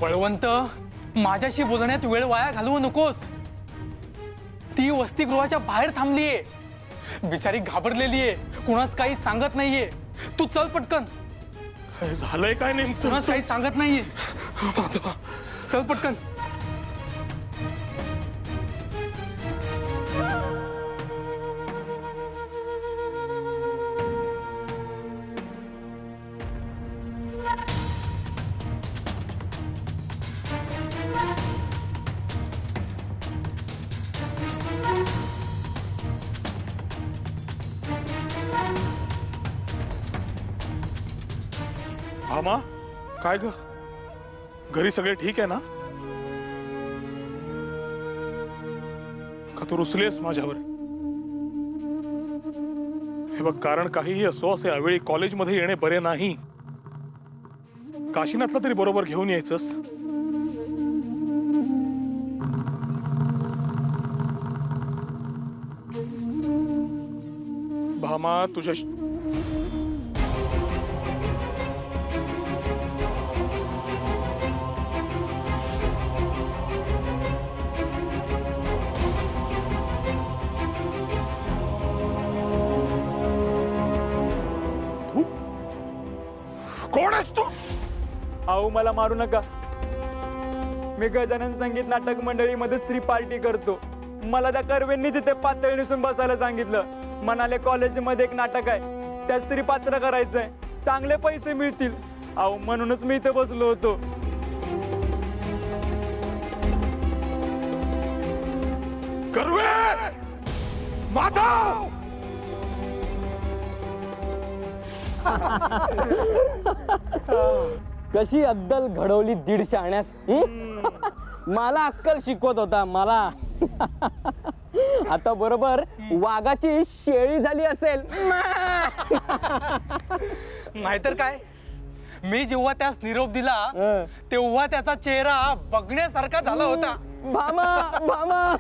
बळवंत, माझ्याशी बोलण्यात वेळ वाया घालवू नकोस. ती वसतिगृहाच्या बाहेर थांबलीये. बिचारी घाबरलेली आहे, कुणाच काही सांगत नाहीये. तू चल पटकन. झालंय काय नेमकं? कुणाच काही सांगत नाहीये. चल पटकन. भामा, काय ग? घरी सगळे ठीक आहे ना? का तू रुसलीस माझ्यावर? हे बघ, कारण काहीही असो, असे अवेळी कॉलेजमध्ये येणे बरे नाही. काशीनाथला तरी बरोबर घेऊन यायचंस. भामा, तुझ्या कोण आहेस तू? अहो, मला मारू नका. मी गजानन संगीत नाटक मंडळीमध्ये स्त्री पार्टी करतो. मला त्या कर्वेंनी तिथे पातळ नेसून बसायला सांगितलं. म्हणाले कॉलेजमध्ये एक नाटक आहे, त्या स्त्री पात्र करायचंय, चांगले पैसे मिळतील. अहो, म्हणूनच मी इथे बसलो होतो. कर्वे! माधव! कशी अद्दल घडवली 150 आण्यास. मला अक्कल शिकवत होता मला. आता बरोबर वाघाची शेळी झाली असेल. नाहीतर काय. मी जेव्हा त्यास निरोप दिला तेव्हा त्याचा चेहरा बघण्यासारखा झाला होता. भामा, भामा.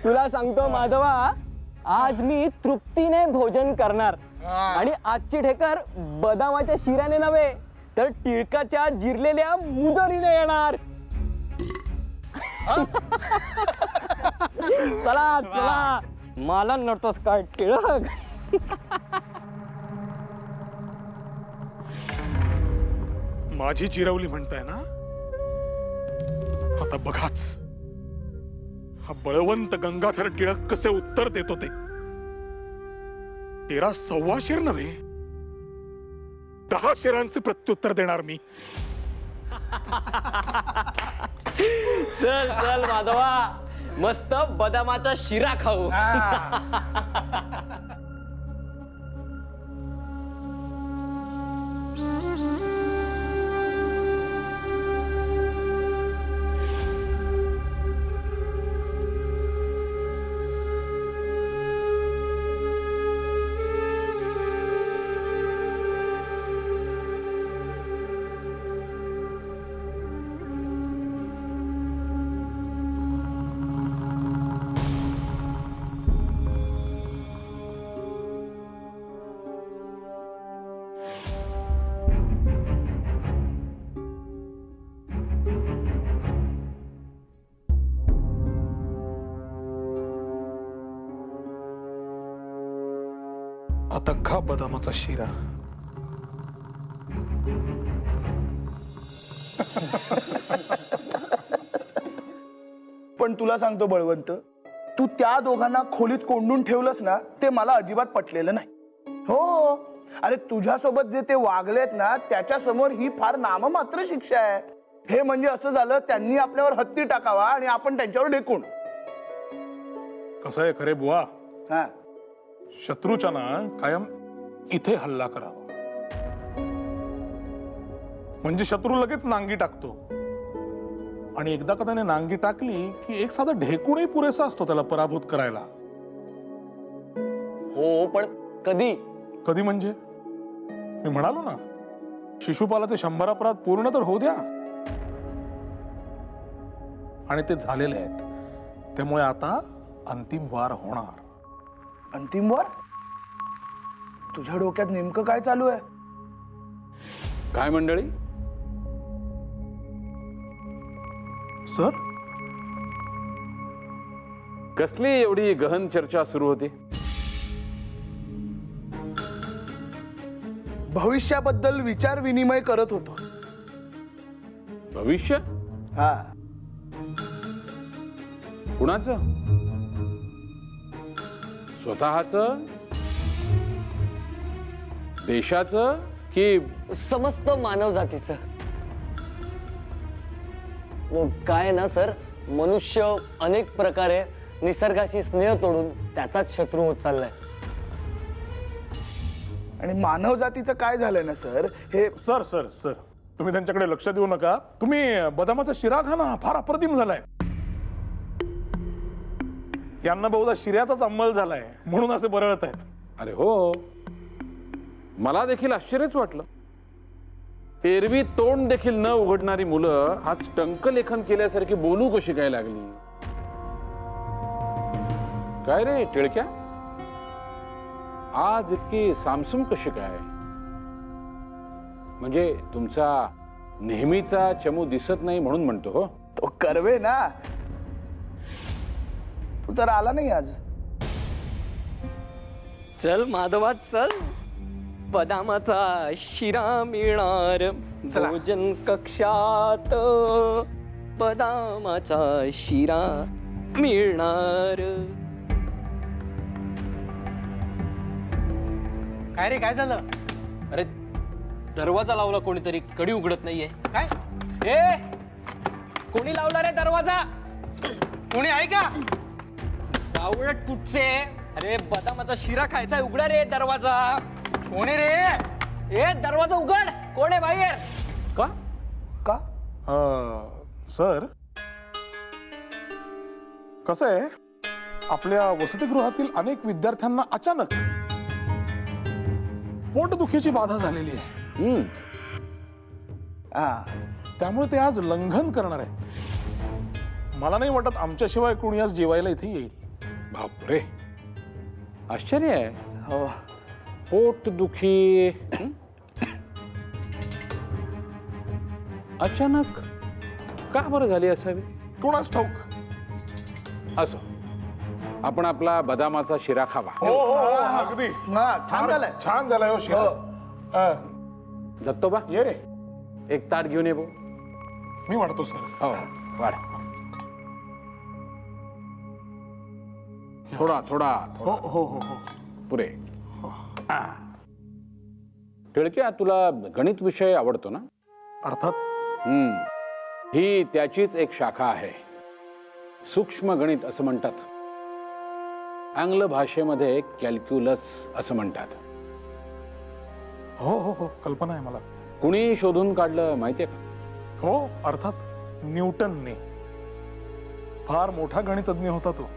तुला सांगतो माधवा, आज मी तृप्तीने भोजन करणार. आणि आजची ढेकर बदामाच्या शिऱ्याने नव्हे, तर टिळकाच्या जिरलेल्या मुजरीने येणार. चला चला, मला नडतोस काय टिळक? माझी जिरवली म्हणताय ना? आता बघाच, हा बळवंत गंगाधर टिळक कसे उत्तर देतो ते. 13 सव्वा शेर नव्हे, 10 शेरांचे प्रत्युत्तर देणार मी. चल चल माधवा, मस्त बदामाचा शिरा खाऊ. आता खा बदामाचा शिरा. पण तुला सांगतो बळवंत, तू त्या दोघांना खोलीत कोंडून ठेवलंस ना, ते मला अजिबात पटलेलं नाही. हो, अरे तुझ्यासोबत जे ते वागलेत ना, त्याच्या समोर ही फार नाममात्र शिक्षा आहे. हे म्हणजे असं झालं, त्यांनी आपल्यावर हत्ती टाकावा आणि आपण त्यांच्यावर ढेकून. कसं आहे खरे बुवा, हा, शत्रूच्या ना कायम इथे हल्ला करावा, म्हणजे शत्रू लगेच नांगी टाकतो. आणि एकदा का त्याने नांगी टाकली की एक साधा ढेकूनही पुरेसा असतो त्याला पराभूत करायला. हो, पण कधी कधी म्हणजे मी म्हणालो ना, शिशुपालाचे 100 अपराध पूर्ण तर होऊ द्या. आणि ते झालेले आहेत, त्यामुळे आता अंतिम वार होणार. अंतिम वार? तुझ्या डोक्यात नेमकं काय चालू आहे? काय मंडळी? सर, कसली एवढी गहन चर्चा सुरू होती? भविष्याबद्दल विचार विनिमय करत होतो. भविष्य? हा. कुणाचं? स्वतःचं, देशाचं की समस्त मानव जातीचं? काय ना सर, मनुष्य अनेक प्रकारे निसर्गाशी स्नेह तोडून त्याचाच शत्रू होत चाललाय. आणि मानव जातीचं काय झालंय ना सर? हे सर सर सर तुम्ही त्यांच्याकडे लक्ष देऊ नका. तुम्ही बदामाचा शिरा खा ना, फार अप्रतिम झालाय. यांना बहुधा शिऱ्याचाच अंमल झालाय म्हणून असे बरळत आहेत. अरे हो, मला देखील आश्चर्यच वाटलं. एरवी तोंड देखील न उघडणारी मुलं आज टंकलेखन केल्यासारखी बोलू कशी काय लागली? काय रे टिळक्या, आज इतकी सामसूम कशी काय? म्हणजे तुमचा नेहमीचा चमू दिसत नाही म्हणून म्हणतो हो. तो कर्वे ना, तू तर आला नाही आज. चल माधवा चल, बदामाचा शिरा मिळणार भोजन कक्षात, बदामाचा शिरा मिळणार. काय रे, काय झालं? अरे दरवाजा लावला कोणीतरी, कडी उघडत नाहीये. काय? ए, कोणी लावला रे दरवाजा? कोणी आहे का? बावळट कुठचे? अरे बदामाचा शिरा खायचा, उघडा रे दरवाजा. कोणी रे? ए, दरवाजा उघड. कोण आहे बाहेर? का? का? सर, कसं आहे, आपल्या वसतिगृहातील अनेक विद्यार्थ्यांना अचानक पोटदुखीची बाधा झालेली आहे. त्यामुळे ते आज लंघन करणार आहेत. मला नाही वाटत आमच्याशिवाय कोणी आज जेवायला इथे येईल. बापरे, आश्चर्य आहे. हो, पोटदुखी अचानक का बरं झाली असावी? कोणास ठाऊक. असो, आपण आपला बदामाचा शिरा खावा. हो हो अगदी छान झालाय. छान झालाय हो शिरा. दत्तोबा ये रे, एक ताट घेऊन ये भाऊ. मी वाढतो सर. हो वाढ. थोडा थोडा हो हो हो हो पुरे. टिळक्या, तुला गणित विषय आवडतो ना? अर्थात. ही त्याचीच एक शाखा आहे, सूक्ष्म गणित असं म्हणतात. आंग्ल भाषेमध्ये कॅल्क्युलस असं म्हणतात. हो हो हो कल्पना आहे मला. कुणी शोधून काढलं माहितीये का? हो अर्थात, न्यूटनने. फार मोठा गणितज्ञ होता तो.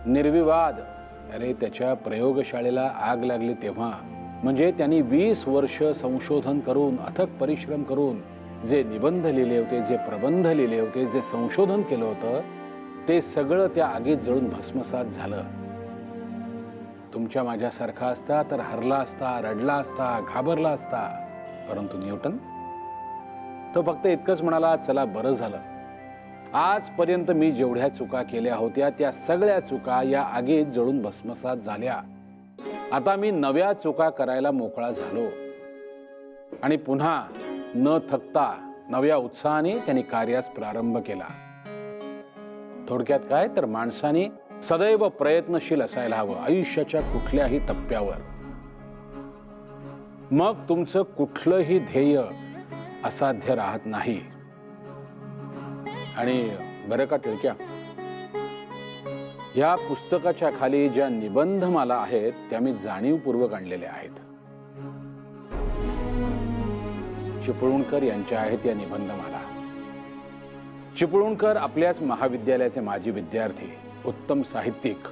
निर्विवाद. अरे त्याच्या प्रयोगशाळेला आग लागली तेव्हा, म्हणजे त्यांनी 20 वर्ष संशोधन करून, अथक परिश्रम करून जे निबंध लिहिले होते, जे प्रबंध लिहिले होते, जे संशोधन केलं होतं, ते सगळं त्या आगीत जळून भस्मसात झालं. तुमच्या माझ्यासारखा असता तर हरला असता, रडला असता, घाबरला असता. परंतु न्यूटन तो फक्त इतकंच म्हणाला, चला बरं झालं. आजपर्यंत मी जेवढ्या चुका केल्या होत्या त्या सगळ्या चुका या आगीत जळून भस्मसात झाल्या. आता मी नव्या चुका करायला मोकळा झालो. आणि पुन्हा न थकता नव्या उत्साहाने त्यांनी कार्यास प्रारंभ केला. थोडक्यात काय तर, माणसाने सदैव प्रयत्नशील असायला हवं आयुष्याच्या कुठल्याही टप्प्यावर. मग तुमचं कुठलंही ध्येय असाध्य राहत नाही. आणि बरं का टिळक्या, या पुस्तकाच्या खाली ज्या निबंधमाला आहेत त्या मी जाणीवपूर्वक आणलेल्या आहेत. चिपळूणकर यांच्या आहेत या निबंधमाला. चिपळूणकर आपल्याच महाविद्यालयाचे माजी विद्यार्थी, उत्तम साहित्यिक.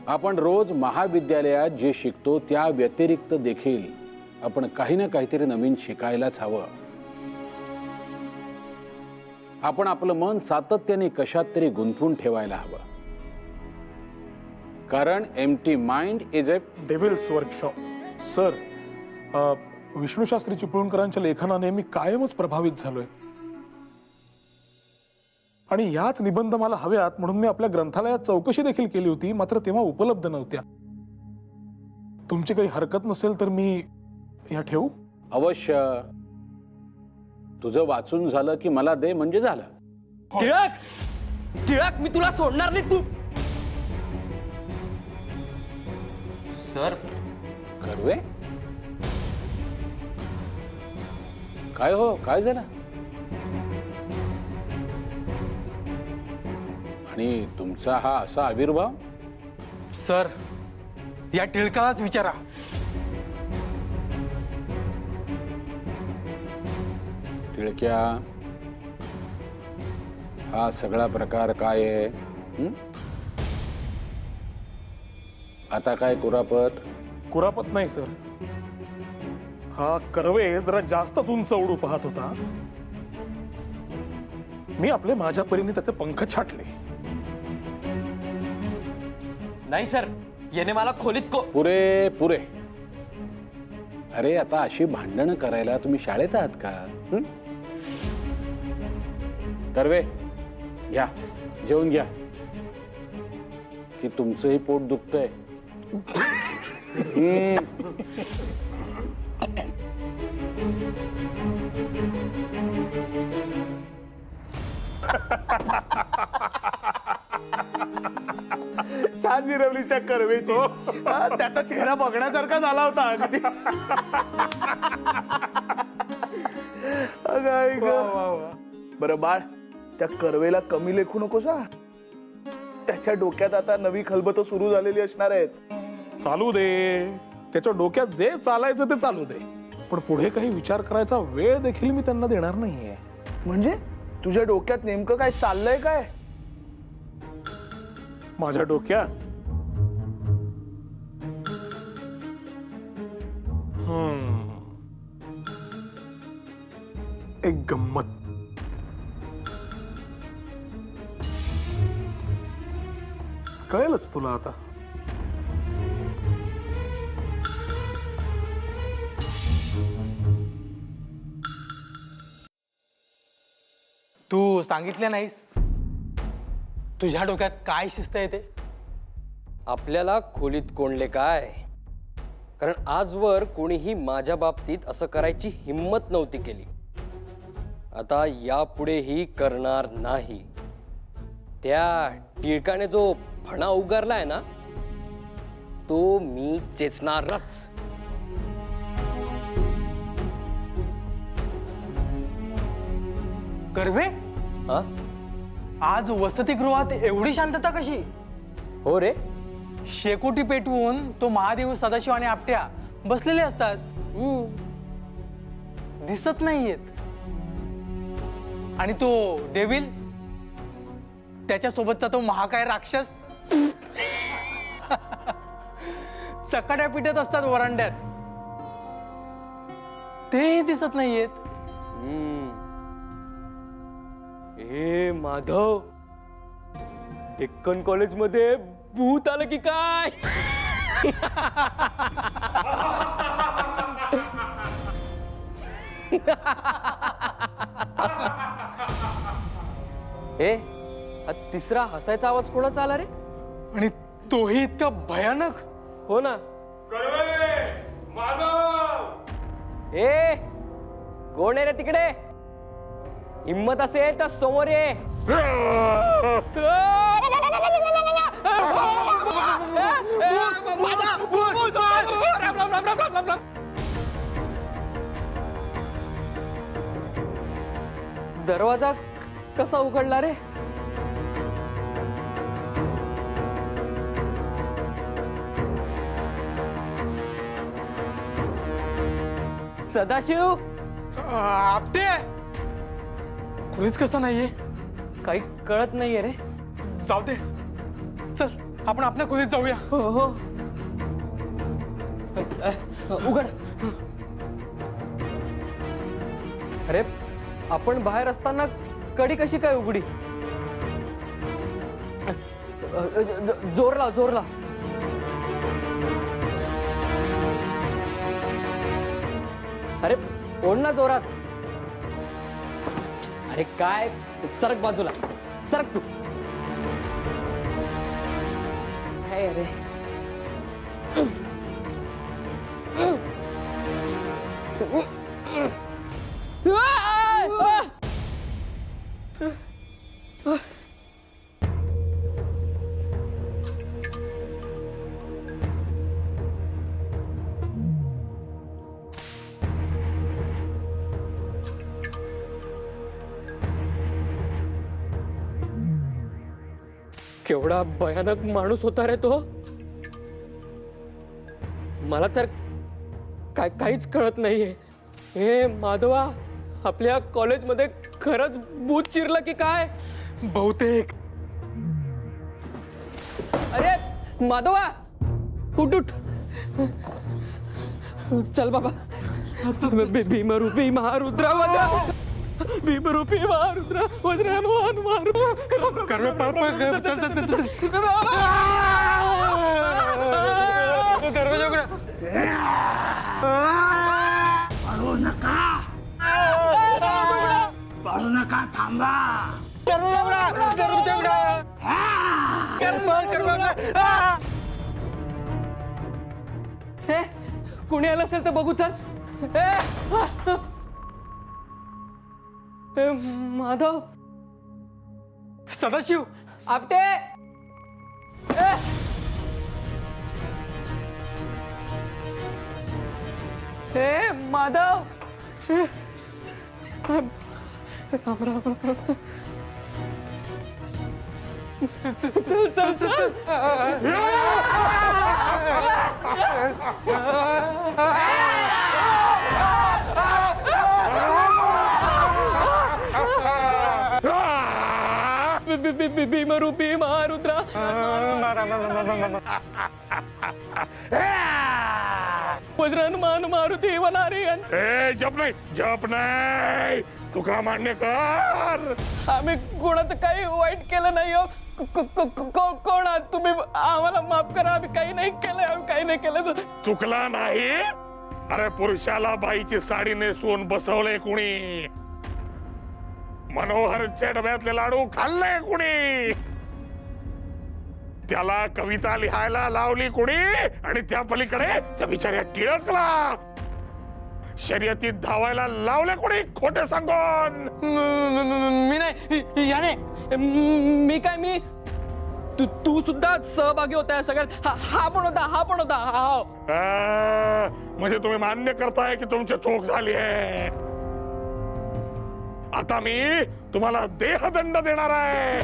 आपण रोज महाविद्यालयात जे शिकतो त्या व्यतिरिक्त देखील आपण काही ना काहीतरी नवीन शिकायलाच हवं. आपण आपलं मन सातत्याने कशात तरी गुंतवून ठेवायला हवं. कारण empty mind is a devil's workshop. Sir, Vishnu Shastri चिपळूणकरांच्या लेखनाने मी कायमच प्रभावित झालोय आणि याच निबंध मला हव्यात म्हणून मी आपल्या ग्रंथालयात चौकशी देखील केली होती, मात्र तेव्हा उपलब्ध नव्हत्या. तुमची काही हरकत नसेल तर मी या ठेवू? अवश्य. तुझं वाचून झालं की मला दे म्हणजे झालं. टिळक, टिळक, मी तुला सोडणार नाही. तू सर. कर्वे, काय हो, काय झालं? आणि तुमचा हा असा आविर्भाव? सर, या टिळकालाच विचारा. टिळक्या, हा सगळा प्रकार काय आहे? आता काय कुरापत? कुरापत नाही सर, हा कर्वे जरा जास्तच उंच उडू पाहत होता. मी आपले माझ्या परीने त्याचे पंख छाटले. नाही सर, याने मला खोलीत पुरे पुरे. अरे आता अशी भांडणं करायला तुम्ही शाळेत आहात का? कर्वे, घ्या, जेवून घ्या की तुमचंही पोट दुखतंय. छान जिरवलीस त्या कर्वेची. त्याचा चेहरा बघण्यासारखा झाला होता अगदी. बरं बाळ, त्या कर्वेला कमी लेखू नकोस. त्याच्या डोक्यात आता नवी खलबतं सुरू झालेली असणार आहेत. चालू दे, त्याच्या डोक्यात जे चालायचं ते चालू दे, पण पुढे काही विचार करायचा वेळ देखील मी त्यांना देणार नाहीये. म्हणजे तुझ्या डोक्यात नेमकं काय चाललंय? काय माझ्या डोक्यात? एक गंमत. कळेलच तुला आता. तू सांगितलं नाहीस तुझ्या डोक्यात काय शिस्त आहे ते? आपल्याला खोलीत कोणले काय? कारण आजवर कोणीही माझ्या बाबतीत असं करायची हिम्मत नव्हती केली. आता यापुढेही करणार नाही. त्या टिळकाने जो फणा उगारलाय ना, तो मी चेचणारच. कर्वे, आज वसतिगृहात एवढी शांतता कशी? हो रे, शेकोटी पेटवून तो महादेव, सदाशिव आणि आपट्या बसलेले असतात. दिसत नाहीयेत. आणि तो डेव्हिल, त्याच्यासोबतचा तो महाकाय राक्षस चकाट्या पिटत असतात वरांड्यात. तेही दिसत नाहीयेत. हे माधव, डेक्कन कॉलेज मध्ये भूत आलं की काय? ए, हा तिसरा हसायचा आवाज कोणाचा आला रे? आणि तोही इतका भयानक. हो ना. माधव, ए, कोण आहे रे तिकडे? हिम्मत असेल तर समोर ये. दरवाजा कसा उघडला रे? सदाशिव, आपटे, कोणीच कसं नाहीये. काही कळत नाहीये रे. जाऊ दे, चल आपण आपल्या खोलीत जाऊया. हो हो, उघड. अरे आपण बाहेर असताना कडी कशी काय उघडी? जोर लाव, जोर लाव. अरे ओढ ना जोरात. अरे काय, सरक बाजूला, सरक तू. काय अरे केवढा भयानक माणूस होता रे तो. मला तर काहीच कळत नाहीये. हे माधवा, आपल्या कॉलेजमध्ये खरंच भूत चिरलं की काय? बहुतेक. अरे माधवा, उठ उठ. चल बाबा. भीमरूपी महारुद्रा भीमरूपी महारुद्रा वज्रयान महारुद्रा. कर्वे पापा दरवाजा उघडा. पळू नका, पळू नका, थांबा. दरवाजा उघडा, दरवाजा उघडा. हे कुणी आलं असेल तर बघू. चल. माधव, सदाशिव, आपटे. हे माधव. राम राम. चल चल चल. भीमरूपी महारुद्रा. वज्रहनुमान मारुती वनारी. जप नाही, जप नाही. तू का मान्य कर. आम्ही कोणाचं काही वाईट केलं नाही हो. कोण आहात तुम्ही? आम्हाला माफ करा. आम्ही काही नाही केलं, आम्ही काही नाही केलं. चुकला नाही. अरे पुरुषाला बाईची साडी नेसवून बसवलंय कुणी. मनोहरच्या डब्यातले लाडू खाल्ले कुणी. त्याला कविता लिहायला लावली कुणी. आणि त्या पलीकडे त्या बिचाऱ्या टिळकला शर्यतीत धावायला लावले कोणी खोटे सांगून. मी नाही, याने मी तू सुद्धा सहभागी होता या सगळ्यात. हा पण होता, हा पण होता. म्हणजे तुम्ही मान्य करताय की तुमची चूक झाली आहे. आता मी तुम्हाला देहदंड देणार आहे.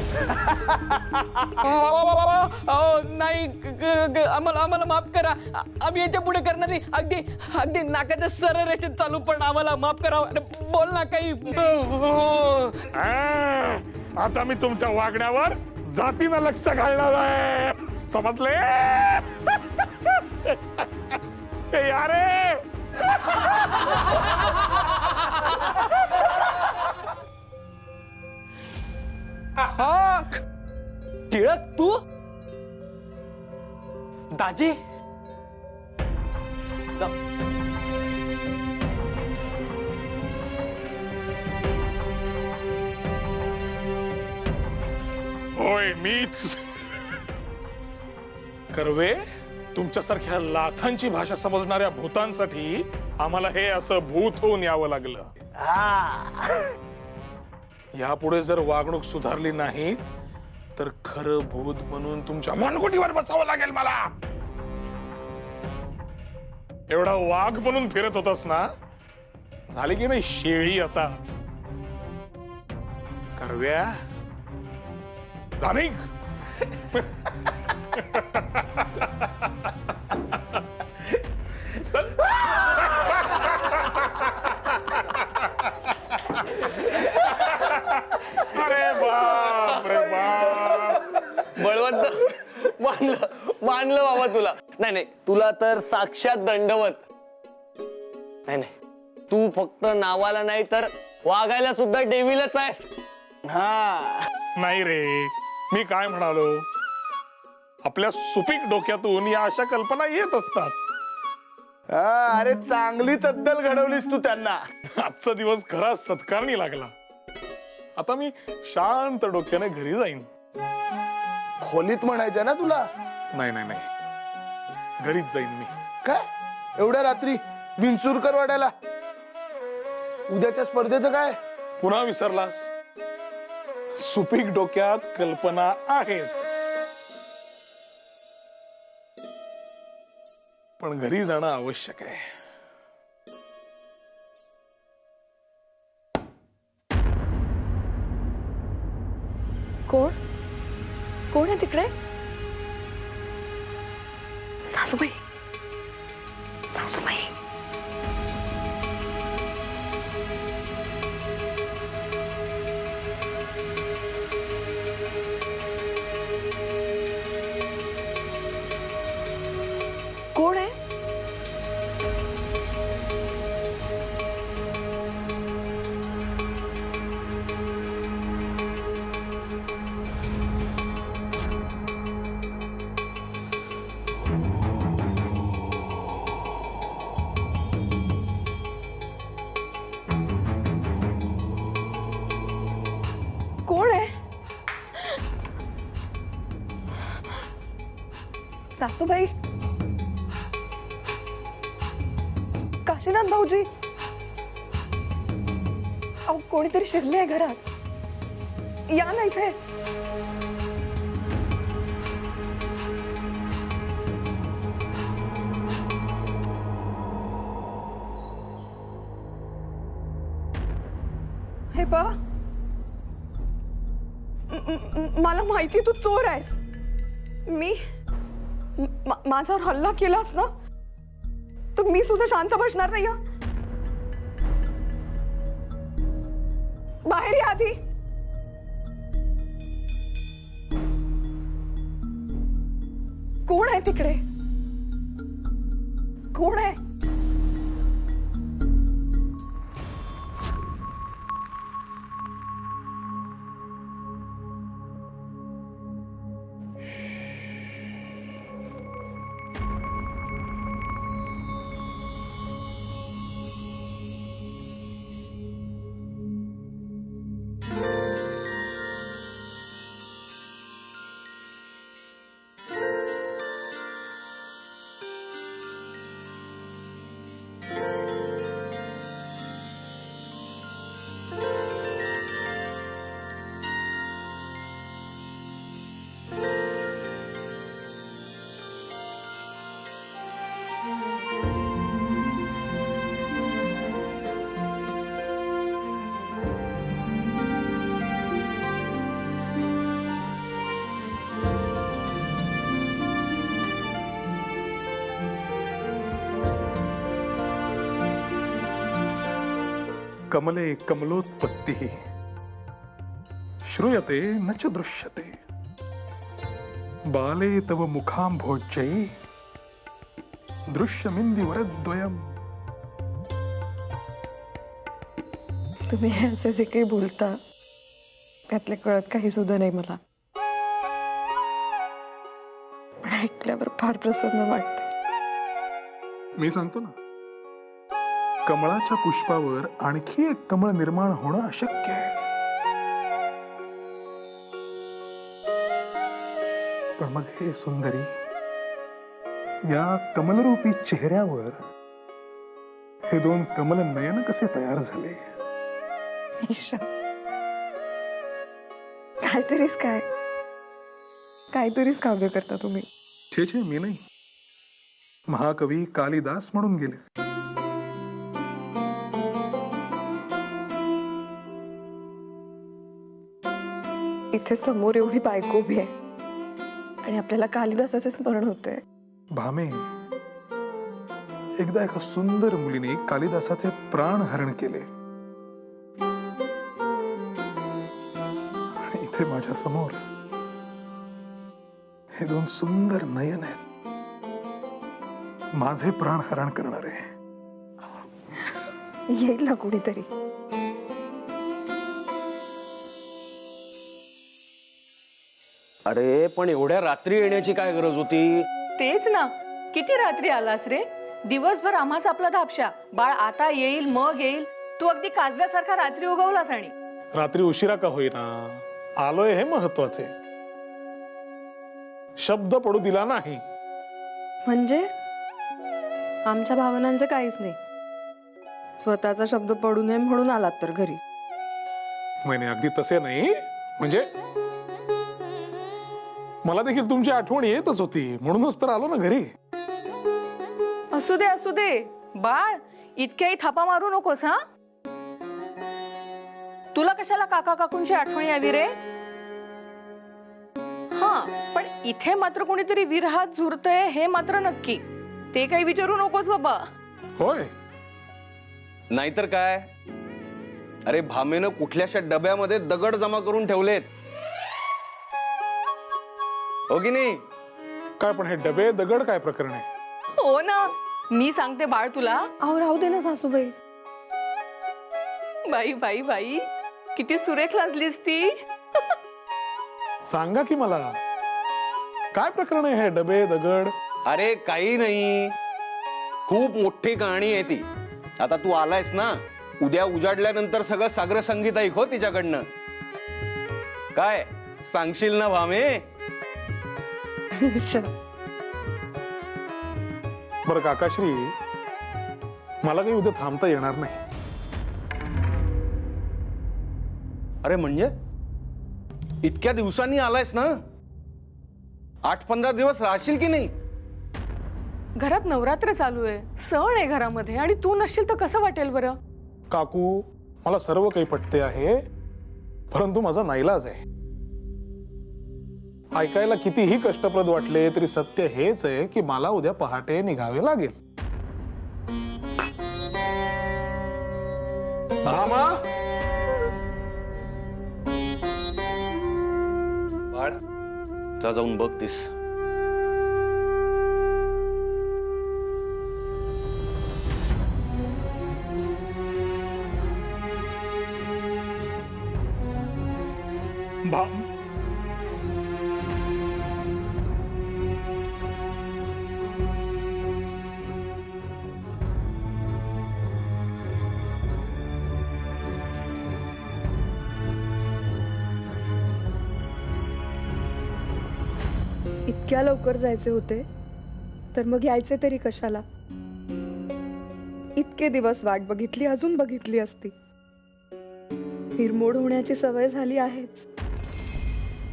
नाही, आम्हाला माफ करा. आम्ही याच्या पुढे करणार नाही. अगदी नाकाच्या सरळ रेषेत चालू, पण आम्हाला माफ करा. बोल ना काही. आता मी तुमच्या वागण्यावर जातीनं लक्ष घालणार आहे. समजले? यारे टिळक, तू? दाजी, होय मीच. कर्वे, तुमच्यासारख्या लाखांची भाषा समजणाऱ्या भूतांसाठी आम्हाला हे असं भूत होऊन यावं लागलं. यापुढे जर वागणूक सुधारली नाही तर खरं भूत म्हणून तुमच्या मनगुटीवर बसावं लागेल मला. एवढा वाघ म्हणून फिरत होतास ना, झाली की नाही शेळी आता. कर्व्या, जाणे. अरे बाप रे बाप. बळवंत, मानलं बाबा तुला. नाही, तुला तर साक्षात दंडवत. नाही, तू फक्त नावाला नाही तर वागायला सुद्धा डेव्हिलच आहेस. हा नाही रे, मी काय म्हणालो, आपल्या सुपीक डोक्यातून या अशा कल्पना येत असतात. अरे चांगलीच अद्दल घडवलीस तू त्यांना. आजचा दिवस खरा सत्कारणी लागला. आता मी शांत डोक्याने घरी जाईन. खोलीत म्हणायचं ना तुला? नाही नाही नाही, घरीच जाईन मी. काय एवढ्या रात्री बिनसूरकर वाड्याला? उद्याच्या स्पर्धेचं काय? पुन्हा विसरलास? सुपीक डोक्यात कल्पना आहेत, पण घरी जाणं आवश्यक आहे. कोण कोण आहे तिकडे? सासूबाई, सासूबाई. कोण आहे? कोण आहे? सासूबाई, काशीनाथ भाऊजी, अहो कोणीतरी शिरले आहे घरात. या ना इथे. हे पहा, मला माहिती तू चोर आहेस. मी माझ्यावर हल्ला केलास ना, तर मी सुद्धा शांत बसणार नाही. बाहेर या आधी. कोण आहे तिकडे? कोण आहे? कमले कमलोत्पत्तिः श्रूयते न च दृश्यते. बाले तव मुखाम्भोज्जै दृश्यमिंदिवरद्वयम्. तुम्ही हे असे जे काही बोलता त्यातले कळत काही सुद्धा नाही मला, पण ऐकल्यावर फार प्रसन्न वाटते. मी सांगतो ना, कमळाच्या पुष्पावर आणखी एक कमळ निर्माण होणं अशक्य आहे. पण मग हे सुंदरी, या कमलरूपी चेहऱ्यावर हे दोन कमल नयन कसे तयार झाले? काहीतरीच काय, काहीतरीच काव्य करता तुम्ही. छे छे, मी नाही, महाकवी कालिदास म्हणून गेले. इथे समोर एवढी बायको उभी आहे आणि आपल्याला कालिदासाचे स्मरण होते. भामे, एकदा एका सुंदर मुलीने कालिदासाचे प्राण हरण केले आणि इथे माझ्या समोर हे दोन सुंदर नयन आहेत, माझे प्राण हरण करणारे. येईल ना कुणीतरी, अरे पण एवढ्या रात्री येण्याची काय गरज होती? तेच ना, किती रात्री आलास रे? दिवसभर आम्हाच आपला धापशा, बाळ आता येईल मग येईल. तू अगदी काजव्यासारखा रात्री उगवलास. आणि रात्री उशिरा का होईना आलोय हे महत्वाचे. शब्द पडू दिला नाही. म्हणजे आमच्या भावनांचं काहीच नाही. स्वतःचा शब्द पडू नये म्हणून आलात तर घरी. नाही अगदी तसे नाही. म्हणजे मला देखील तुमची आठवण येतच होती म्हणूनच तर आलो ना घरी. असू दे बाळ, इतक्याही थापा मारू नकोस. हा, तुला कशाला काका काकूंची आठवण यावी रे? हा, पण इथे मात्र कोणीतरी विरहात झुरतय हे मात्र नक्की. ते काही विचारू नकोस बाबा. होय, नाहीतर काय. अरे भामेनं कुठल्याशा डब्यामध्ये दगड जमा करून ठेवलेत, हो की नाही? काय पण हे डबे दगड काय प्रकरण आहे? हो ना, मी सांगते बाळ तुला. अहो राहू दे ना सासूबाई. बाई बाई बाई, किती सुरेख लाजलीस ती. सांगा की मला, काय प्रकरण आहे हे डबे दगड? अरे काही नाही, खूप मोठी कहाणी आहे ती. आता तू आलायस ना, उद्या उजाडल्यानंतर सगळं सागर संगीत ऐक हो तिच्याकडनं. काय सांगशील ना भामे? बरं काकाश्री, मला काही उद्या थांबता येणार नाही. अरे म्हणजे इतक्या दिवसांनी आलायस ना, 8-15 दिवस राहशील की नाही? घरात नवरात्र चालू आहे, सण आहे घरामध्ये, आणि तू नसशील तर कसं वाटेल बरं? काकू, मला सर्व काही पटते आहे, परंतु माझा नाईलाज आहे. ऐकायला कितीही कष्टप्रद वाटले तरी सत्य हेच आहे की मला उद्या पहाटे निघावे लागेल. मामा, बाळ जा, जाऊन बघतीस. इतक्या लवकर जायचे होते तर मग यायचे तरी कशाला? इतके दिवस वाट बघितली, अजून बघितली असती. हिरमोड होण्याची सवय झाली आहेच,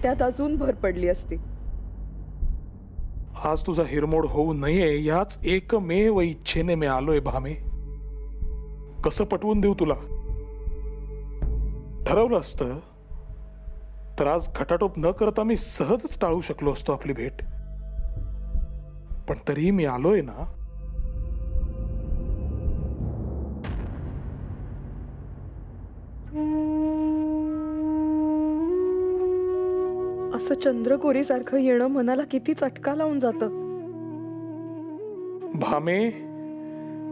त्यात अजून भर पडली असती. आज तुझा हिरमोड होऊ नये याच एकमेव इच्छेने मी आलोय भामे. कसं पटवून देऊ तुला? ठरवलं असतं तर आज खटाटोप न करता मी सहजच टाळू शकलो असतो आपली भेट. पण तरीही मी आलोय ना. असं चंद्रकोरी सारखं येणं मनाला किती चटका लावून जातं. भामे,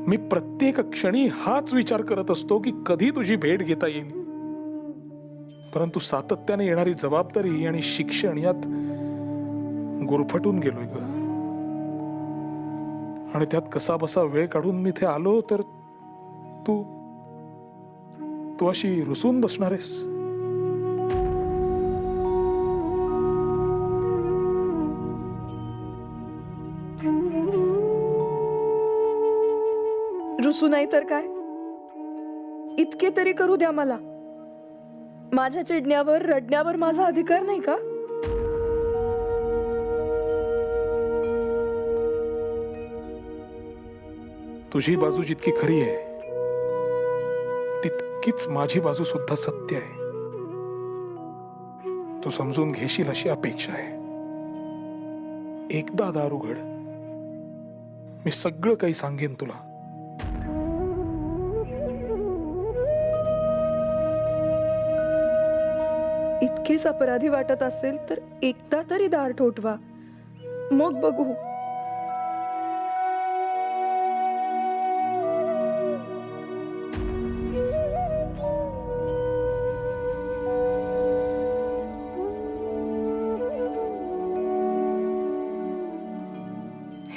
मी प्रत्येक क्षणी हाच विचार करत असतो की कधी तुझी भेट घेता येईल. परंतु सातत्याने येणारी जबाबदारी आणि शिक्षण यात गुरफटून गेलोय ग. आणि त्यात कसा बसा वेळ काढून मी इथे आलो तर तू अशी रुसून बसणार आहेस? रुसू नाही तर काय? इतके तरी करू द्या मला. माझ्या चिडण्यावर रडण्यावर माझा अधिकार नाही का? तुझी बाजू जितकी खरी आहे तितकीच माझी बाजू सुद्धा सत्य आहे. तू समजून घेशील अशी अपेक्षा आहे. एकदा दार उघड, मी सगळं काही सांगेन तुला. इतकेच अपराधी वाटत असेल तर एकदा तरी दार ठोठवा, मग बघू.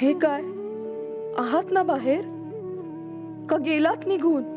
हे काय? आहात ना बाहेर का गेलात निघून?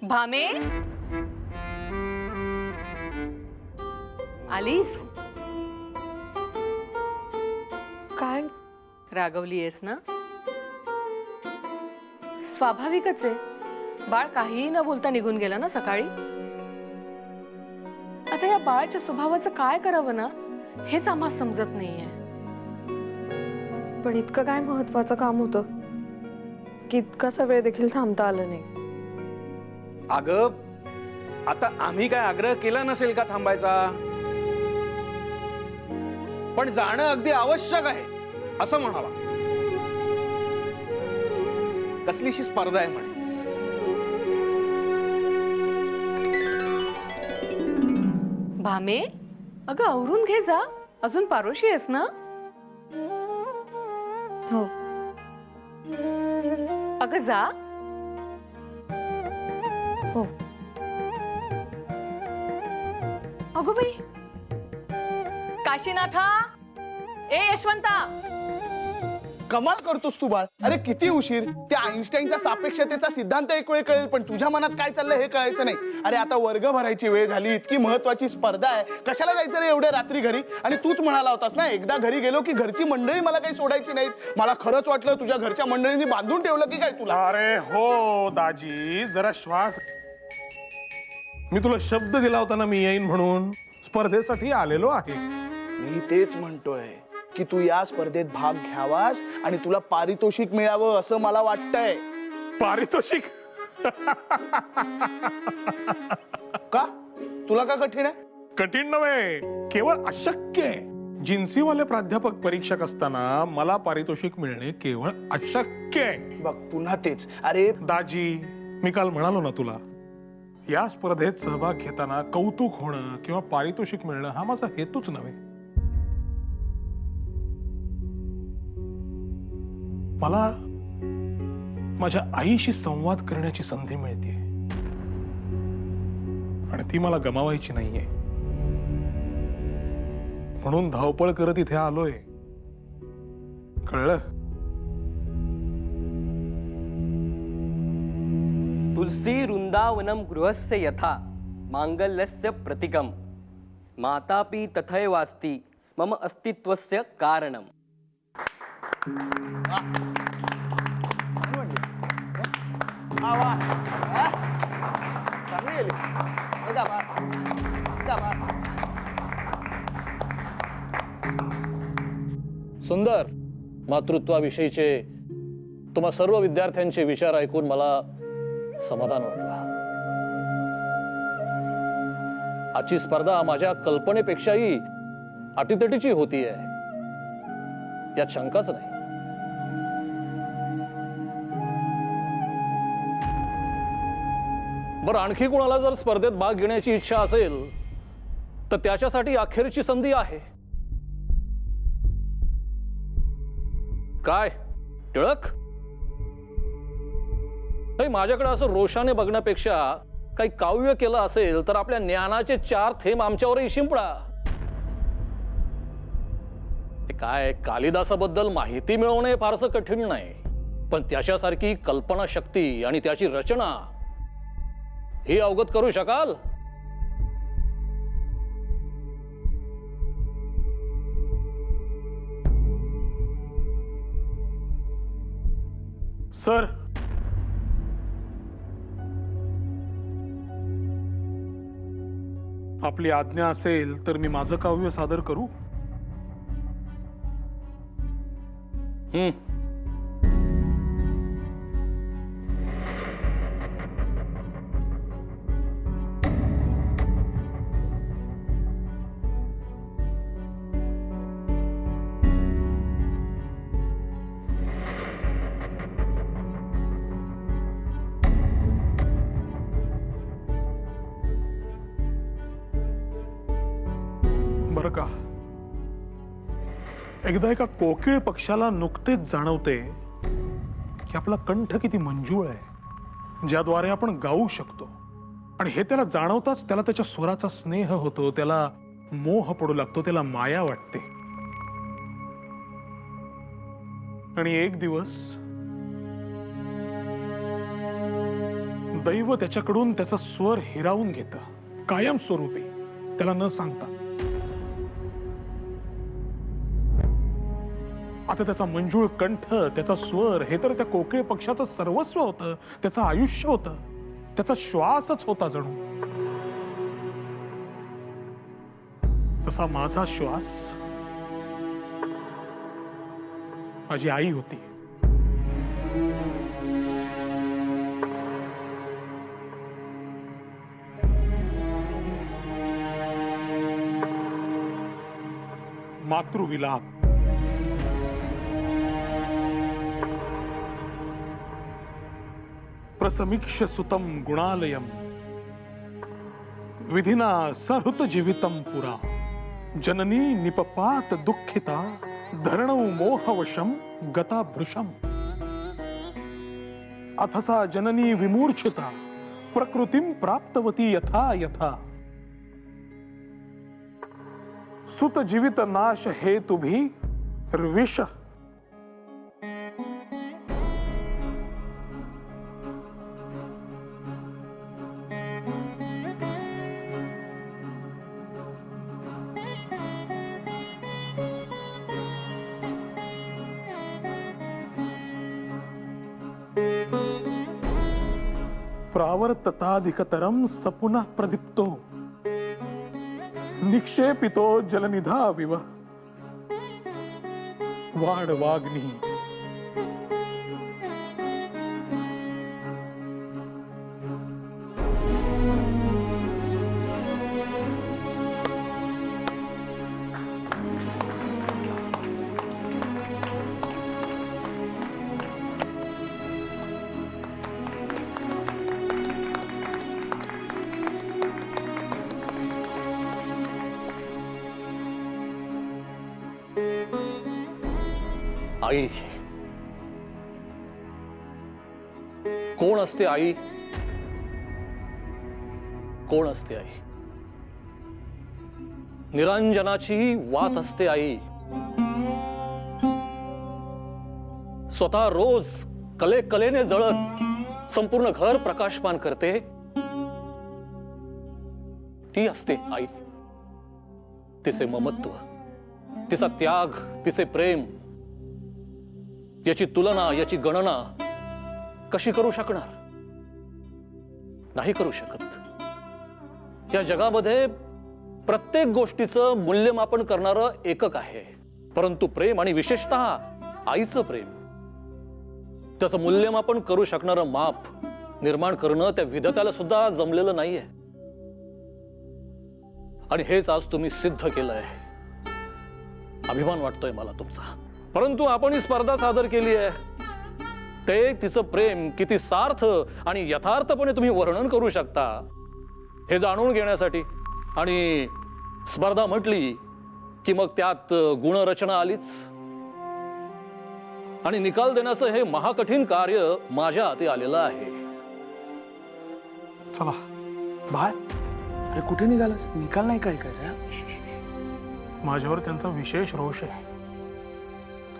भामे, आलीस? काय रागवली आहेस ना? स्वाभाविकच आहे, बाळ काहीही न बोलता निघून गेला ना सकाळी. आता या बाळाच्या स्वभावाचं काय करावं ना हेच आम्हाला समजत नाहीये. पण इतकं काय महत्वाचं काम होतं की इतकासा वेळ देखील थांबता आलं नाही. अगं, आता आम्ही काय आग्रह केला नसेल का थांबायचा? पण जाणं अगदी आवश्यक आहे असं म्हणावा. कसलीशी स्पर्धा आहे म्हणे. भामे, अगं आवरून घे जा, अजून पारोशी आहेस ना? हो. अगं जा. हो. अगो बाई, काशीनाथा, ए यशवंता. कमाल करतोस तू बाळ. अरे किती उशीर. त्या आईन्स्टाईनच्या सापेक्षतेचा सिद्धांत एक वेळ कळेल, पण तुझ्या मनात काय चाललंय हे कळायचं नाही. अरे आता वर्ग भरायची वेळ झाली, इतकी महत्वाची स्पर्धा आहे, कशाला जायचं रे एवढ्या रात्री घरी? आणि तूच म्हणाला होतास ना, एकदा घरी गेलो की घरची मंडळी मला काही सोडायची नाहीत. मला खरंच वाटलं तुझ्या घरच्या मंडळींनी बांधून ठेवलं की काय तुला. अरे हो दाजी, जरा श्वास. मी तुला शब्द दिला होता ना मी येईन म्हणून. स्पर्धेसाठी आलेलो आहे. मी तेच म्हणतोय की तू या स्पर्धेत भाग घ्यावास आणि तुला पारितोषिक मिळावं असं मला वाटतंय. पारितोषिक? का? तुला का कठीण आहे? कठीण नव्हे, केवळ अशक्य आहे. जिन्सीवाले प्राध्यापक परीक्षक असताना मला पारितोषिक मिळणे केवळ अशक्य आहे. बघ पुन्हा तेच. अरे दाजी, मी काल म्हणालो ना तुला, या स्पर्धेत सहभाग घेताना कौतुक होणं किंवा पारितोषिक मिळणं हा माझा हेतूच नव्हे. मला माझ्या आईशी संवाद करण्याची संधी मिळते आणि ती मला गमावायची नाहीये. म्हणून धावपळ करत इथे आलोय. कळलं? तुलसी वृंदावनम गृहस्य यथा मांगल्यस्य प्रतीकम मातापि तथैवास्ति मम अस्तित्वस्य कारणम. सुंदर. मातृत्वाविषयीचे तुम्हा सर्व विद्यार्थ्यांचे विचार ऐकून मला समाधान वाटलं. आजची स्पर्धा माझ्या कल्पनेपेक्षाही अटीतटीची होतीये, यात शंकाच नाही. बरं, आणखी कोणाला जर स्पर्धेत भाग घेण्याची इच्छा असेल तर त्याच्यासाठी अखेरची संधी आहे. काय टिळक? नाही, माझ्याकडे असं रोषाने बघण्यापेक्षा काही काव्य केलं असेल तर आपल्या ज्ञानाचे 4 थेंब आमच्यावरही शिंपडा. काय, कालिदासाबद्दल माहिती मिळवणे फारसं कठीण नाही, पण त्याच्यासारखी कल्पनाशक्ती आणि त्याची रचना ही अवगत करू शकाल? सर, आपली आज्ञा असेल तर मी माझं काव्य सादर करू? बरं का, एकदा एका कोकिळ पक्षाला नुकतेच जाणवते की आपला कंठ किती मंजूळ आहे, ज्याद्वारे आपण गाऊ शकतो. आणि हे त्याला जाणवताच त्याला त्याच्या स्वराचा स्नेह होतो, त्याला मोह पडू लागतो, त्याला माया वाटते. आणि एक दिवस दैव त्याच्याकडून त्याचा स्वर हिरावून घेतं, कायमस्वरूपी, त्याला न सांगता. आता त्याचा मंजूळ कंठ, त्याचा स्वर हे तर त्या कोकिळ पक्षाचं सर्वस्व होतं, त्याचं आयुष्य होतं, त्याचा श्वासच होता जणू. तसा माझा श्वास माझी आई होती. मातृविलाप. प्रसमीक्ष सुतम गुणालयम विधिना सहृत जीवितम पुरा जननी निपपात दुःखिता धरणौ मोहवशम गता भृशम. अथ सा जननी विमूर्छिता प्रकृतिम प्राप्तवती यथा यथा. सुत जीवित नाश हेतुभि विष. प्रावर्तताधिकतरम सपुनः प्रदीप्तो निक्षेपितो जलनिधाविव वाग्नि. आई कोण असते? आई कोण असते? आई निरंजनाची वात असते. आई स्वतः रोज कलेने जळत संपूर्ण घर प्रकाशमान करते, ती असते आई. तिचे ममत्व, तिचा त्याग, तिचे प्रेम याची तुलना, याची गणना कशी करू शकणार? नाही करू शकत. या जगामध्ये प्रत्येक गोष्टीचं मूल्यमापन करणारं एकक आहे, परंतु प्रेम आणि विशेषतः आईचं प्रेम, त्याचं मूल्यमापन करू शकणारं माप निर्माण करणं त्या विधात्याला सुद्धा जमलेलं नाहीये. आणि हेच आज तुम्ही सिद्ध केलंय. अभिमान वाटतोय मला तुमचा. परंतु आपण ही स्पर्धा सादर केली आहे, ते तिचं प्रेम किती सार्थ आणि यथार्थपणे तुम्ही वर्णन करू शकता हे जाणून घेण्यासाठी. आणि स्पर्धा म्हटली की मग त्यात गुणरचना आलीच. आणि निकाल देण्याचं हे महाकठीण कार्य माझ्या हाती आलेलं आहे. चला बाय. अरे कुठे निघालास? निकाल नाही काय ऐकायचा? माझ्यावर त्यांचा विशेष रोष आहे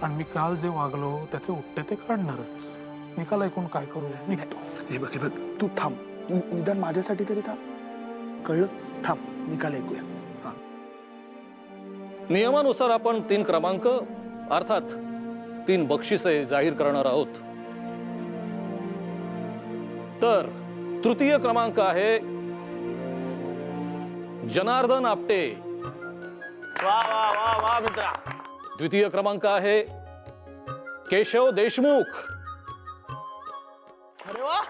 आणि मी काल जे वागलो त्याचे उत्तर ते काढणारच. निकाल ऐकून काय करू? निघतो. हे बघ तू थांब, निदान माझ्यासाठी तरी थांब, कळलं? थांब, निकाल ऐकूया. नियमानुसार आपण 3 क्रमांक अर्थात 3 बक्षिसे जाहीर करणार आहोत. तर तृतीय क्रमांक आहे जनार्दन आपटे. वा वा वा वा मित्रा. द्वितीय क्रमांक आहे केशव देशमुख. अरे वा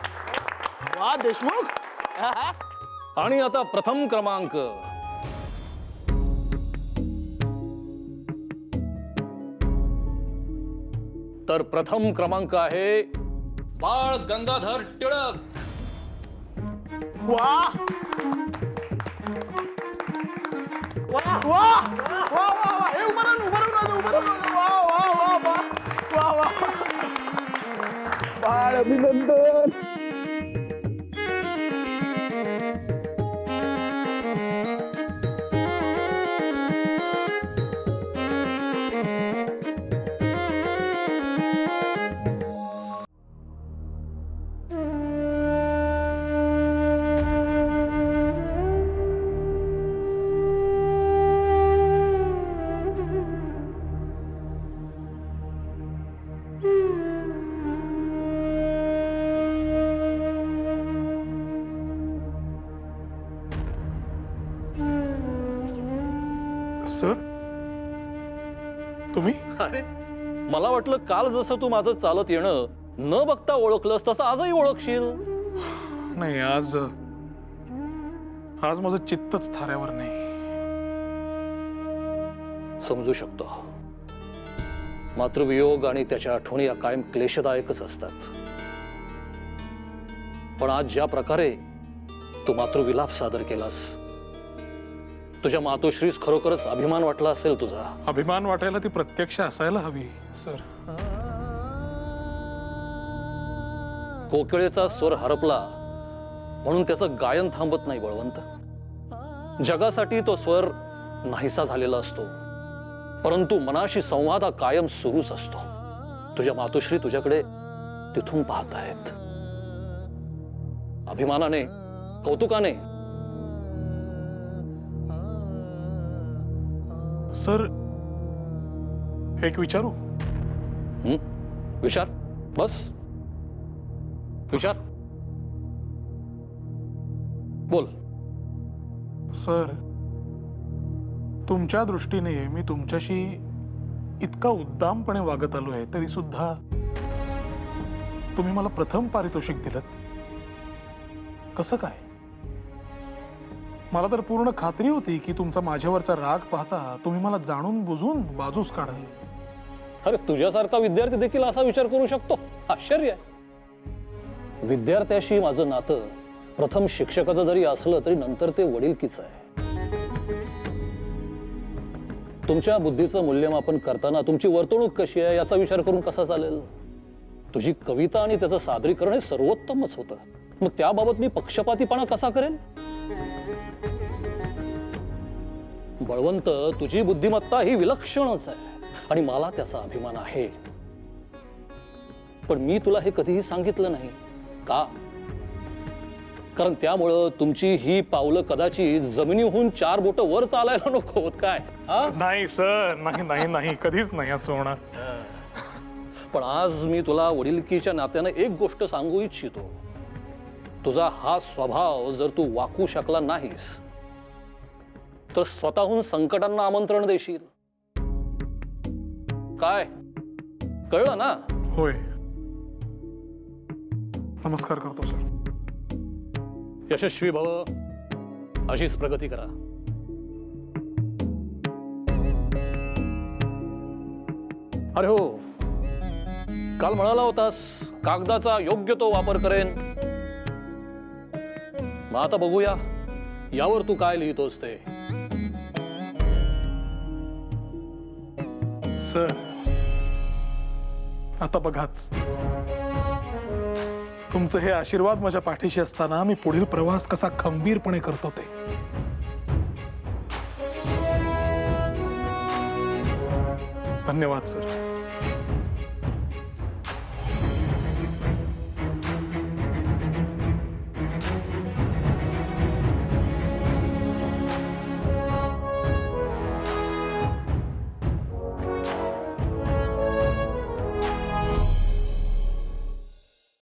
वा देशमुख. आणि आता प्रथम क्रमांक. तर प्रथम क्रमांक आहे बाळ गंगाधर टिळक. वा वा वा वा वा. हे उभं राहून वा वा वा वा वा वा. बाळ अभिनंदन. सर तुम्ही? अरे मला वाटलं काल जसं तू माझं चालत येणं न बघता ओळखलंस तसं आजही ओळखशील. नाही आज माझं चित्तच थाऱ्यावर नाही. समजू शकतो. मातृवियोग आणि त्याच्या आठवणी या कायम क्लेशदायकच असतात. पण आज ज्या प्रकारे तू मातृविलाप सादर केलास, तुझ्या मातोश्रीस खरोखरच अभिमान वाटला असेल तुझा. अभिमान वाटायला ती प्रत्यक्ष असायला हवी सर. कोकिळेचा स्वर हरपला म्हणून त्याचं गायन थांबत नाही बळवंत. जगासाठी तो स्वर नाहीसा झालेला असतो, परंतु मनाशी संवाद हा कायम सुरूच असतो. तुझ्या मातोश्री तुझ्याकडे तिथून पाहत आहेत. अभिमानाने, कौतुकाने. सर एक विचारू? विचार. बस विचार. बोल. सर तुमच्या दृष्टीने मी तुमच्याशी इतका उद्दामपणे वागत आलो आहे, तरी सुद्धा तुम्ही मला प्रथम पारितोषिक दिलं. कसं काय? मला तर पूर्ण खात्री होती की तुमचा माझ्यावरचा राग पाहता तुम्ही मला जाणून बुजून बाजूस काढाल. अरे तुझ्यासारखा विद्यार्थी देखील असा विचार करू शकतो? आश्चर्य आहे. विद्यार्थ्याशी माझं नातं प्रथम शिक्षकाचं जरी असलं तरी नंतर ते वडिलकीच आहे. तुमच्या बुद्धीचं मूल्यमापन करताना तुमची वर्तणूक कशी आहे याचा विचार करून कसा चालेल? तुझी कविता आणि त्याचं सादरीकरण हे सर्वोत्तमच होतं. मग त्याबाबत मी पक्षपातीपणा कसा करेन? बळवंत, तुझी बुद्धिमत्ता ही विलक्षणच आहे आणि मला त्याचा अभिमान आहे. पण मी तुला हे कधीही सांगितलं नाही. का? कारण त्यामुळं तुमची ही पावलं कदाचित जमिनीहून 4 बोटं वर चालायला नको होत काय? नाही सर, नाही नाही नाही, कधीच नाही असं होणार. पण आज मी तुला वडिलकीच्या नात्यानं एक गोष्ट सांगू इच्छितो. तुझा हा स्वभाव जर तू वाकू शकला नाहीस तर स्वतःहून संकटांना आमंत्रण देशील. काय कळलं ना? होय. नमस्कार करतो सर. यशस्वी भव, अशीच प्रगती करा. अरे हो, काल म्हणाला होतास कागदाचा योग्य तो वापर करेन. मग आता बघूया यावर तू काय लिहितोस ते. सर आता बघाच, तुमचं हे आशीर्वाद माझ्या पाठीशी असताना मी पुढील प्रवास कसा खंबीरपणे करतो ते. धन्यवाद सर.